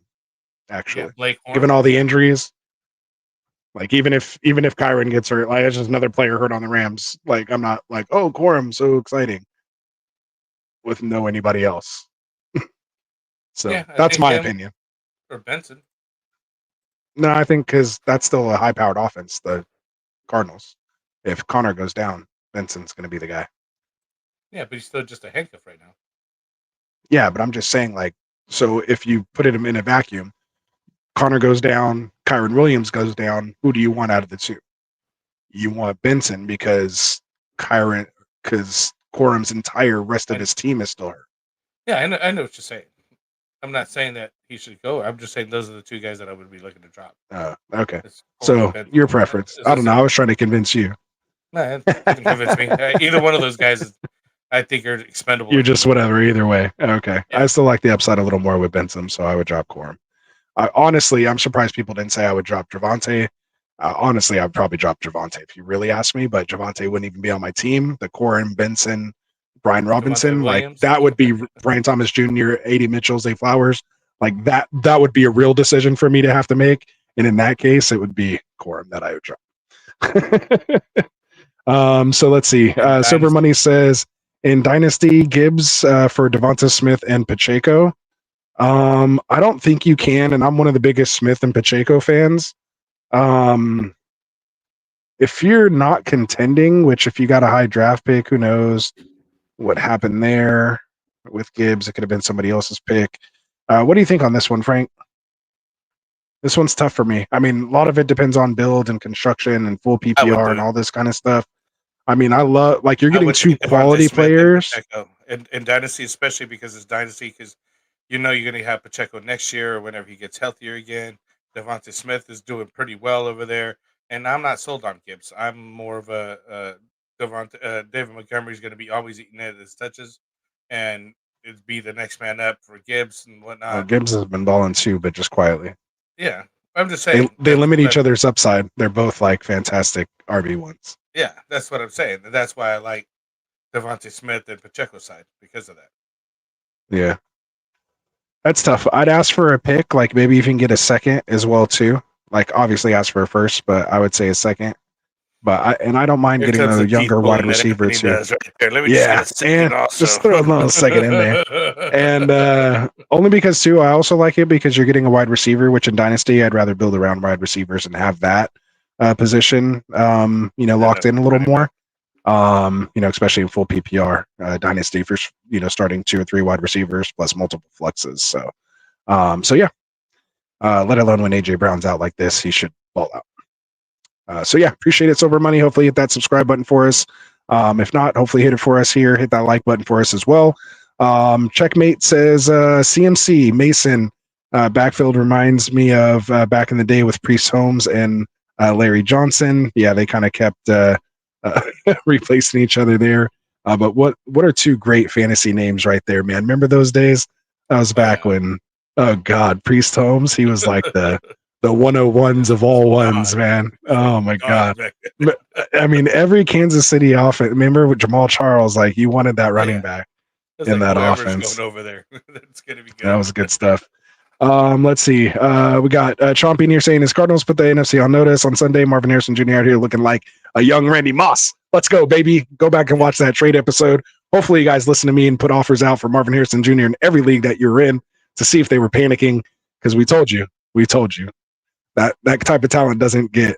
Actually, given all the injuries, like even if Kyron gets hurt, like it's just another player hurt on the Rams. Like I'm not like, oh, Corum, so exciting, with no anybody else. So that's my opinion. Or Benson. No, I think because that's still a high-powered offense, the Cardinals. If Connor goes down, Benson's going to be the guy. Yeah, but he's still just a handcuff right now. Yeah, but I'm just saying, like, so if you put him in a vacuum, Connor goes down, Kyron Williams goes down, who do you want out of the two? You want Benson because Corum's entire rest of his team is still hurt. Yeah, I know what you're saying. I'm not saying that he should go. I'm just saying those are the two guys that I would be looking to drop. Okay. So your preference. I don't know. I was trying to convince you. No, you can convince me. Either one of those guys, I think, are expendable. You're just whatever. Either way. Okay. Yeah. I still like the upside a little more with Benson, so I would drop Corum. Honestly, I'm surprised people didn't say I would drop Javonte. Honestly, I'd probably drop Javonte if you really asked me, but Javonte wouldn't even be on my team. The Corum, Benson, Brian Robinson, like that would be Brian Thomas Jr., A.D. Mitchell, Zay Flowers. Like that would be a real decision for me to have to make. And in that case, it would be Corum that I would drop. So let's see. Sober Money says in Dynasty, Gibbs for Devonta Smith and Pacheco. I don't think you can, and I'm one of the biggest Smith and Pacheco fans. If you're not contending, which if you got a high draft pick, who knows what happened there with Gibbs? It could have been somebody else's pick. What do you think on this one, Frank? This one's tough for me. I mean, a lot of it depends on build and construction and full PPR and all this kind of stuff. I mean, I love like you're I getting would two take Devontae quality Smith and players. Pacheco in Dynasty, especially because it's Dynasty, because you're going to have Pacheco next year or whenever he gets healthier again. Devontae Smith is doing pretty well over there, and I'm not sold on Gibbs. I'm more of a David Montgomery's going to be always eating at his touches, and it'd be the next man up for Gibbs and whatnot. Gibbs has been balling too, but just quietly. Yeah, I'm just They saying limit each other's upside. They're both like fantastic RB1s. Yeah, that's what I'm saying. And that's why I like Devontae Smith and Pacheco side because of that. Yeah. That's tough. I'd ask for a pick, like maybe you can get a second as well too. Like obviously ask for a first, but I would say a second. But I don't mind Here getting comes a the younger teeth wide pulling that receiver Anthony too. does right there. Let me Yeah, just get a second also. just throw a little second in there. And only because too, I also like it because you're getting a wide receiver, which in Dynasty I'd rather build around wide receivers and have that position, locked in a little more. Especially in full PPR Dynasty for starting 2 or 3 wide receivers plus multiple fluxes. So yeah. Let alone when AJ Brown's out like this, he should ball out. Appreciate it, Silver Money. Hopefully hit that subscribe button for us. If not, hopefully hit it for us here. Hit that like button for us as well. Checkmate says CMC Mason backfield reminds me of back in the day with Priest Holmes and Larry Johnson. Yeah, they kind of kept replacing each other there. But what are 2 great fantasy names right there, man? Remember those days? That was back when, oh God, Priest Holmes, he was like the 101s of all ones, man. Oh my God. I mean, every Kansas City offense, remember with Jamal Charles, like you wanted that running back in that offense. Going over there. That's gonna be good. That was good stuff. Let's see. We got Chompy here saying his Cardinals put the NFC on notice on Sunday. Marvin Harrison Jr. out here looking like a young Randy Moss. Let's go, baby. Go back and watch that trade episode. Hopefully you guys listen to me and put offers out for Marvin Harrison Jr. in every league that you're in to see if they were panicking, because we told you that type of talent doesn't get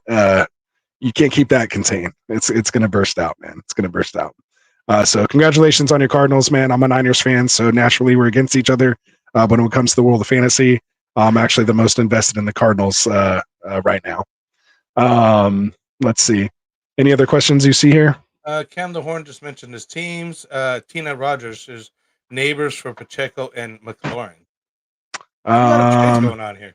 you can't keep that contained. It's going to burst out, man. It's going to burst out. So congratulations on your Cardinals, man. I'm a Niners fan, so naturally we're against each other. But when it comes to the world of fantasy, I'm actually the most invested in the Cardinals right now. Let's see. Any other questions you see here? Cam the Horn just mentioned his teams. Tina Rogers is neighbors for Pacheco and McLaurin. A lot of trades going on here.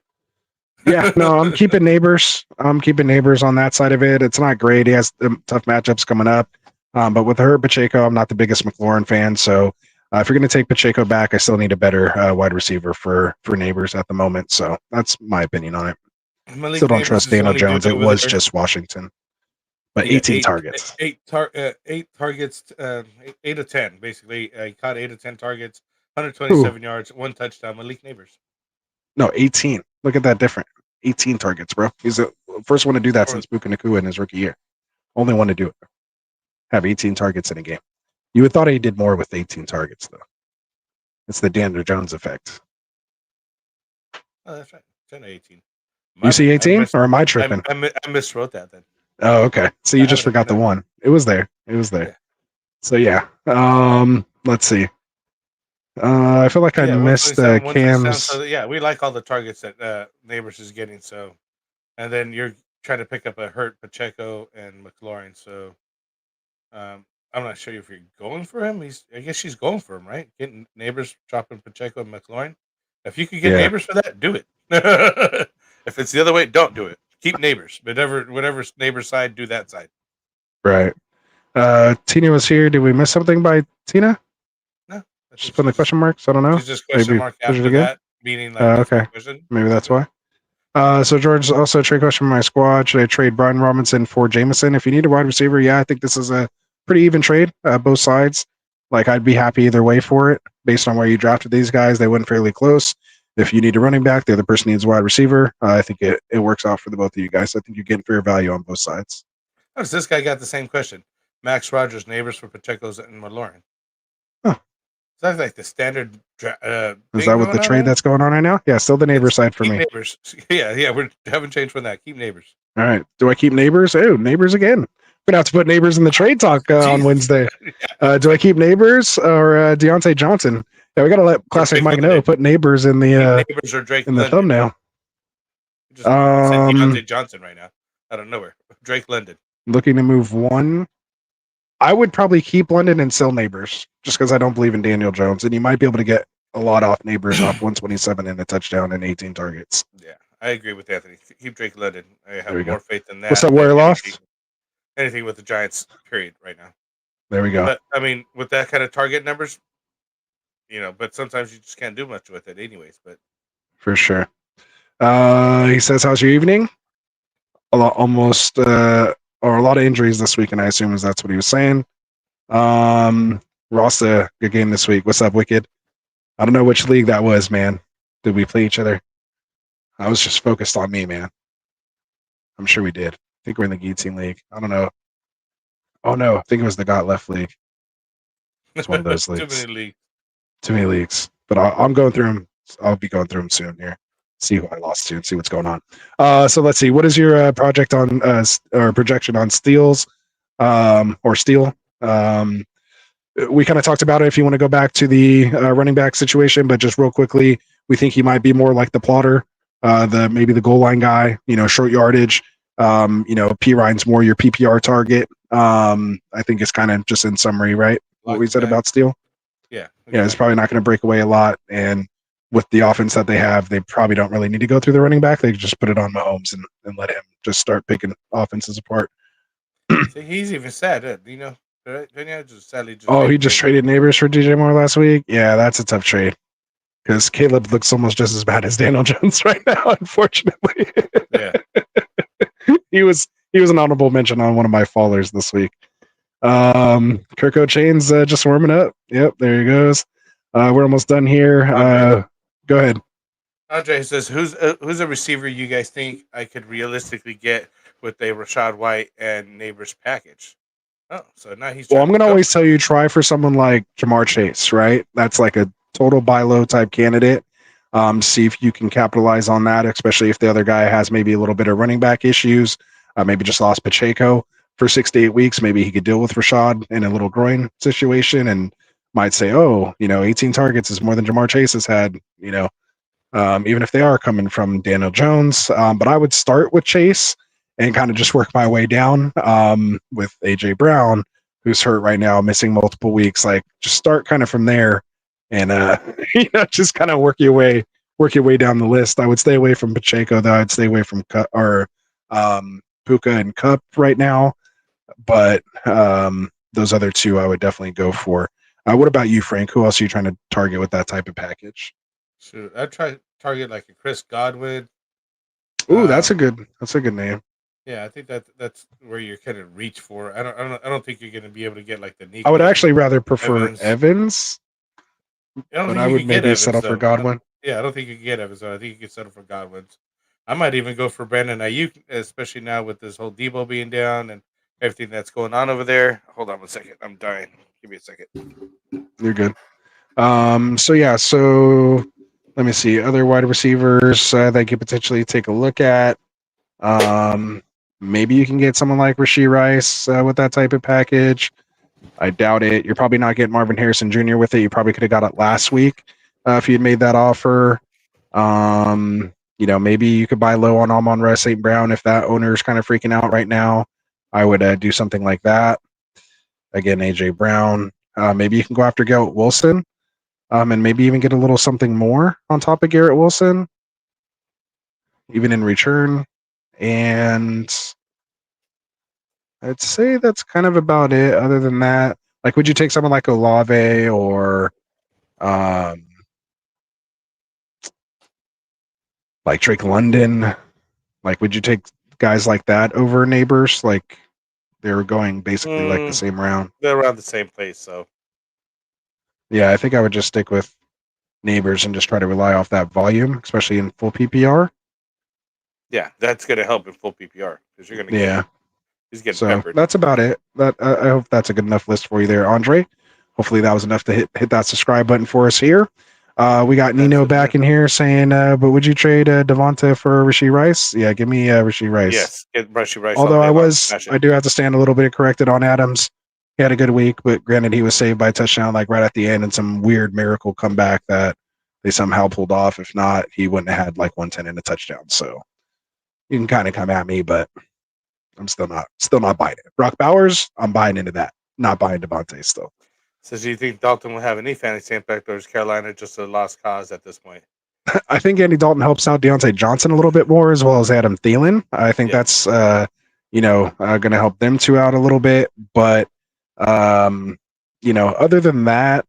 Yeah, no, I'm keeping neighbors. I'm keeping neighbors on that side of it. It's not great. He has tough matchups coming up. But with her Pacheco, I'm not the biggest McLaurin fan. So if you're going to take Pacheco back, I still need a better wide receiver for neighbors at the moment. So that's my opinion on it. Malik Still don't Neighbors trust is Daniel only Jones. good It over was there. just Washington. But Yeah, 18 targets. 8 targets, 8 of 10, basically. He caught 8 of 10 targets, 127 yards, 1 touchdown. Malik Neighbors. No, 18. Look at that difference. 18 targets, bro. He's the first one to do that since Puka Nacua in his rookie year. Only one to do it. Have 18 targets in a game. You would thought he did more with 18 targets, though. It's the Daniel Jones effect. Oh, that's right. 10 to 18. You see 18? Or am I tripping? I miswrote that then. Oh, okay. So you just forgot the one. It was there. Yeah. So yeah. Let's see. I feel like I missed Cam's. So yeah, we like all the targets that Neighbors is getting. So, and then you're trying to pick up a hurt Pacheco and McLaurin. So, I'm not sure if you're going for him. I guess she's going for him, right? Getting Neighbors, dropping Pacheco and McLaurin. If you could get Neighbors for that, do it. If it's the other way, don't do it. Keep Neighbors, whatever Neighbors side, do that side. Right. Tina was here. Did we miss something by Tina? No. She's putting the question marks. I don't know. She's just question mark after that, meaning like okay. Maybe that's why. So George also trade question from my squad. Should I trade Brian Robinson for Jameson? If you need a wide receiver, yeah, I think this is a pretty even trade. Both sides. Like I'd be happy either way for it, based on where you drafted these guys. They went fairly close. If you need a running back, the other person needs a wide receiver. I think it works out for the both of you guys. I think you're getting fair value on both sides. Notice this guy got the same question. Max Rogers, Neighbors for Pacheco's and McLaurin. Huh. Is that like the standard? Is that what the trade that's going on right now? Yeah, still the neighbor side for me. Neighbors. Yeah, we haven't changed from that. Keep Neighbors. All right. Do I keep Neighbors? Oh, Neighbors again. We're gonna have to put Neighbors in the trade talk on Wednesday. Do I keep Neighbors or Deontay Johnson? Yeah, we gotta let Classic Mike know. Put Neighbors in the Neighbors or Drake in the thumbnail. Just Deontay Johnson right now out of nowhere. Drake London looking to move one. I would probably keep London and sell Neighbors just because I don't believe in Daniel Jones, and you might be able to get a lot off Neighbors off 127 and a touchdown and 18 targets. Yeah, I agree with Anthony. Keep Drake London. I There we have go. more faith in that. What's up, than Warrior Loft? anything with the Giants, period, right now. There we go. But I mean, with that kind of target numbers, but sometimes you just can't do much with it, anyways. But For sure. He says, "How's your evening?" A lot, almost, or a lot of injuries this week, and I assume that's what he was saying. Rasta, good game this week. What's up, Wicked? I don't know which league that was, man. Did we play each other? I was just focused on me, man. I'm sure we did. I think we're in the Geetzing League. I don't know. Oh no, I think it was the Got Left League. It's one of those leagues. Too many leagues. But I'm going through them. I'll be going through them soon here. See who I lost to and see what's going on. So let's see. What is your project on or projection on steals or steal? We kind of talked about it if you want to go back to the running back situation, but just real quickly, we think he might be more like the plotter, maybe the goal line guy, short yardage. P Ryan's more your PPR target. I think it's kind of just in summary, right? What we said about Steele. Yeah. Yeah, it's probably not going to break away a lot. And with the offense that they have, they probably don't really need to go through the running back. They just put it on Mahomes and let him just start picking offenses apart. See, he's even sad, just sadly. He just traded Neighbors for DJ Moore last week. Yeah, that's a tough trade because Caleb looks almost just as bad as Daniel Jones right now. Unfortunately, yeah, he was an honorable mention on one of my followers this week. Kirk O'Chain's just warming up. Yep, there he goes. We're almost done here. Go ahead. Andre says, "Who's a receiver you guys think I could realistically get with a Rashad White and Neighbors package?" Oh, so now he's. Well, I'm gonna always tell you try for someone like Jamar Chase, right? That's like a total buy low type candidate. See if you can capitalize on that, especially if the other guy has maybe a little bit of running back issues. Maybe just lost Pacheco for 6 to 8 weeks. Maybe he could deal with Rashad in a little groin situation and might say, 18 targets is more than Jamar Chase has had, even if they are coming from Daniel Jones. But I would start with Chase and kind of just work my way down with AJ Brown, who's hurt right now, missing multiple weeks. Like just start kind of from there and, just kind of work your way down the list. I would stay away from Pacheco, though. I'd stay away from Puka and Cup right now. But those other two I would definitely go for. What about you, Frank? Who else are you trying to target with that type of package? Sure, I'd try to target like a Chris Godwin. Ooh, that's a good name. Yeah, I think that's where you're kind of reach for. I don't think you're going to be able to get like the Nico. I would actually rather prefer Evans. But I would maybe settle for Godwin. I don't think you can get Evans. I think you can settle for Godwin's. I might even go for Brandon Ayuk, especially now with this whole Debo being down and everything that's going on over there. Hold on 1 second. I'm dying. Give me a second. You're good. So let me see. Other wide receivers that you could potentially take a look at. Maybe you can get someone like Rashee Rice with that type of package. I doubt it. You're probably not getting Marvin Harrison Jr. with it. You probably could have got it last week if you had made that offer. Maybe you could buy low on Amon-Ra St. Brown if that owner is kind of freaking out right now. I would do something like that. Again, AJ Brown. Maybe you can go after Garrett Wilson, and maybe even get a little something more on top of Garrett Wilson, even in return. And I'd say that's kind of about it. Other than that, like, would you take someone like Olave or like Drake London? Like, would you take guys like that over Neighbors? Like, they were going basically like the same round. They're around the same place, so. Yeah, I think I would just stick with Neighbors and just try to rely off that volume, especially in full PPR. Yeah, that's going to help in full PPR because you're going to get. He's getting so peppered. That's about it. I hope that's a good enough list for you there, Andre. Hopefully that was enough to hit that subscribe button for us here. We got Nino back in here saying, but would you trade Devonta for Rashee Rice? Yeah, give me Rashee Rice. Yes, get Rashee Rice. Although I do have to stand a little bit corrected on Adams. He had a good week, but granted, he was saved by a touchdown like right at the end and some weird miracle comeback that they somehow pulled off. If not, he wouldn't have had like 110 and a touchdown. So you can kind of come at me, but I'm still not buying it. Brock Bowers, I'm buying into that. not buying Devontae still. So do you think Dalton will have any fantasy impact, or is Carolina just a lost cause at this point? I think Andy Dalton helps out Deontay Johnson a little bit more, as well as Adam Thielen. I think that's going to help them two out a little bit. But other than that,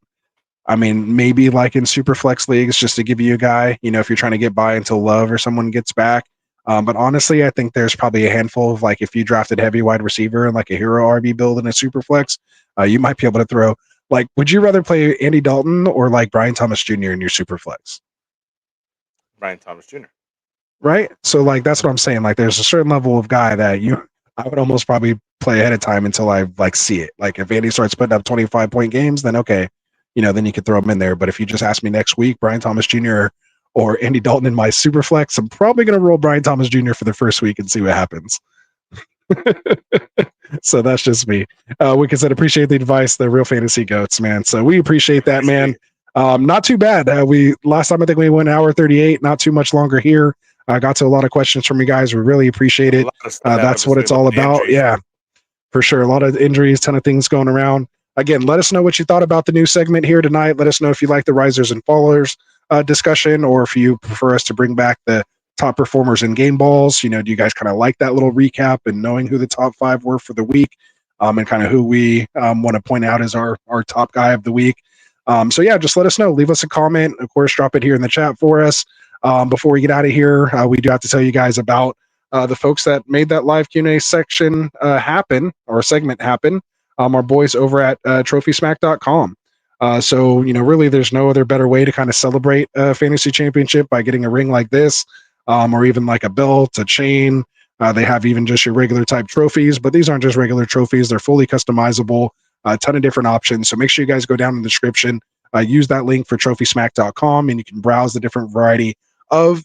I mean, maybe like in super flex leagues, just to give you a guy, if you're trying to get by until Love or someone gets back. But honestly, I think there's probably a handful of, like, if you drafted heavy wide receiver and like a hero RB build in a super flex, you might be able to throw. Like, would you rather play Andy Dalton or like Brian Thomas Jr. in your super flex? Brian Thomas Jr. Right? So like that's what I'm saying. Like there's a certain level of guy that I would almost probably play ahead of time until I like see it. Like if Andy starts putting up 25-point games, then okay, then you could throw him in there. But if you just ask me next week, Brian Thomas Jr. or Andy Dalton in my super flex, I'm probably gonna roll Brian Thomas Jr. for the first week and see what happens. So that's just me. We said appreciate the advice, the real fantasy goats, man. So we appreciate that, man. Not too bad. Last time I think we went 1:38, not too much longer here. I got to a lot of questions from you guys. We really appreciate it. That's what it's all about. Injuries. Yeah, for sure. A lot of injuries, ton of things going around. Again, let us know what you thought about the new segment here tonight. Let us know if you like the risers and fallers discussion, or if you prefer us to bring back the top performers in game balls. Do you guys kind of like that little recap and knowing who the top 5 were for the week, and kind of who we want to point out as our top guy of the week? So yeah, just let us know. Leave us a comment. Of course, drop it here in the chat for us. Before we get out of here, we do have to tell you guys about the folks that made that live Q&A section happen, or segment happen. Our boys over at trophysmack.com. So, really there's no other better way to kind of celebrate a fantasy championship by getting a ring like this, or even like a belt, a chain. They have even just your regular type trophies, but these aren't just regular trophies. They're fully customizable, a ton of different options. So make sure you guys go down in the description, use that link for trophysmack.com, and you can browse the different variety of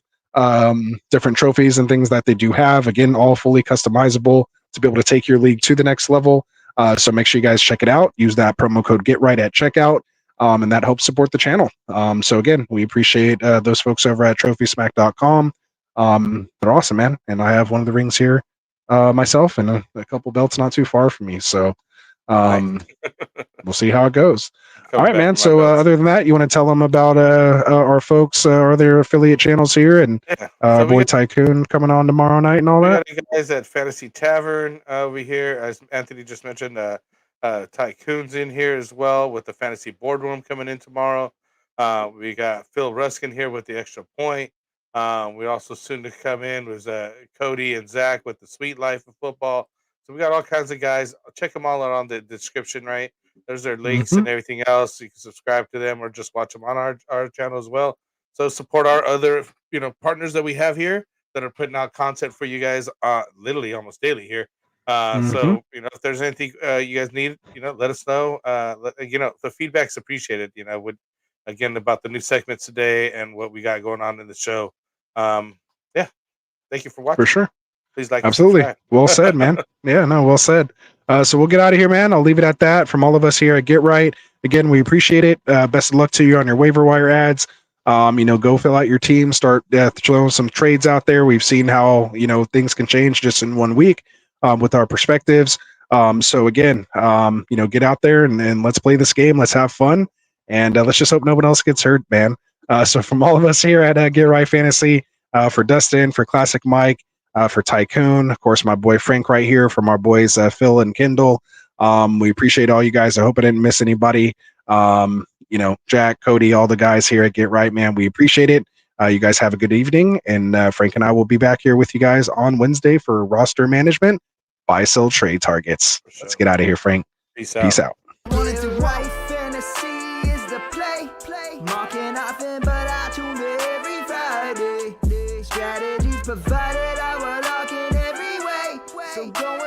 different trophies and things that they do have. Again, all fully customizable to be able to take your league to the next level. So make sure you guys check it out. Use that promo code GetRight at checkout, and that helps support the channel. So again, we appreciate those folks over at trophysmack.com. They're awesome, man. And I have one of the rings here myself, and a couple belts not too far from me. So we'll see how it goes. All right, man. So other than that, you want to tell them about our folks, or their affiliate channels here, and so boy Tycoon coming on tomorrow night and all that? We got guys at Fantasy Tavern over here. As Anthony just mentioned, Tycoon's in here as well with the Fantasy Boardroom coming in tomorrow. We got Phil Ruskin here with the Extra Point. We also soon to come in was Cody and Zach with the Sweet Life of Football. So we got all kinds of guys. Check them all out on the description, right? There's their links and everything else. You can subscribe to them or just watch them on our channel as well. So support our other partners that we have here that are putting out content for you guys literally almost daily here. So if there's anything you guys need, let us know. The feedback's appreciated. Again about the new segments today and what we got going on in the show. Yeah, thank you for watching. For sure. Please like. Absolutely. Well said, man. Yeah, no, well said. So we'll get out of here, man. I'll leave it at that. From all of us here at Get Right, again, we appreciate it. Best of luck to you on your waiver wire ads. Go fill out your team, start throwing some trades out there. We've seen how things can change just in 1 week with our perspectives. So again, get out there and let's play this game. Let's have fun, and let's just hope no one else gets hurt, man. So from all of us here at Get Right Fantasy, for Dustin, for Classic Mike, for Tycoon, of course, my boy Frank right here, from our boys Phil and Kendall. We appreciate all you guys. I hope I didn't miss anybody. Jack, Cody, all the guys here at Get Right, man. We appreciate it. You guys have a good evening, and Frank and I will be back here with you guys on Wednesday for roster management, buy, sell, trade targets. Sure. Let's get out of here, Frank. Peace out. Strategies provided, I will lock in every way. So go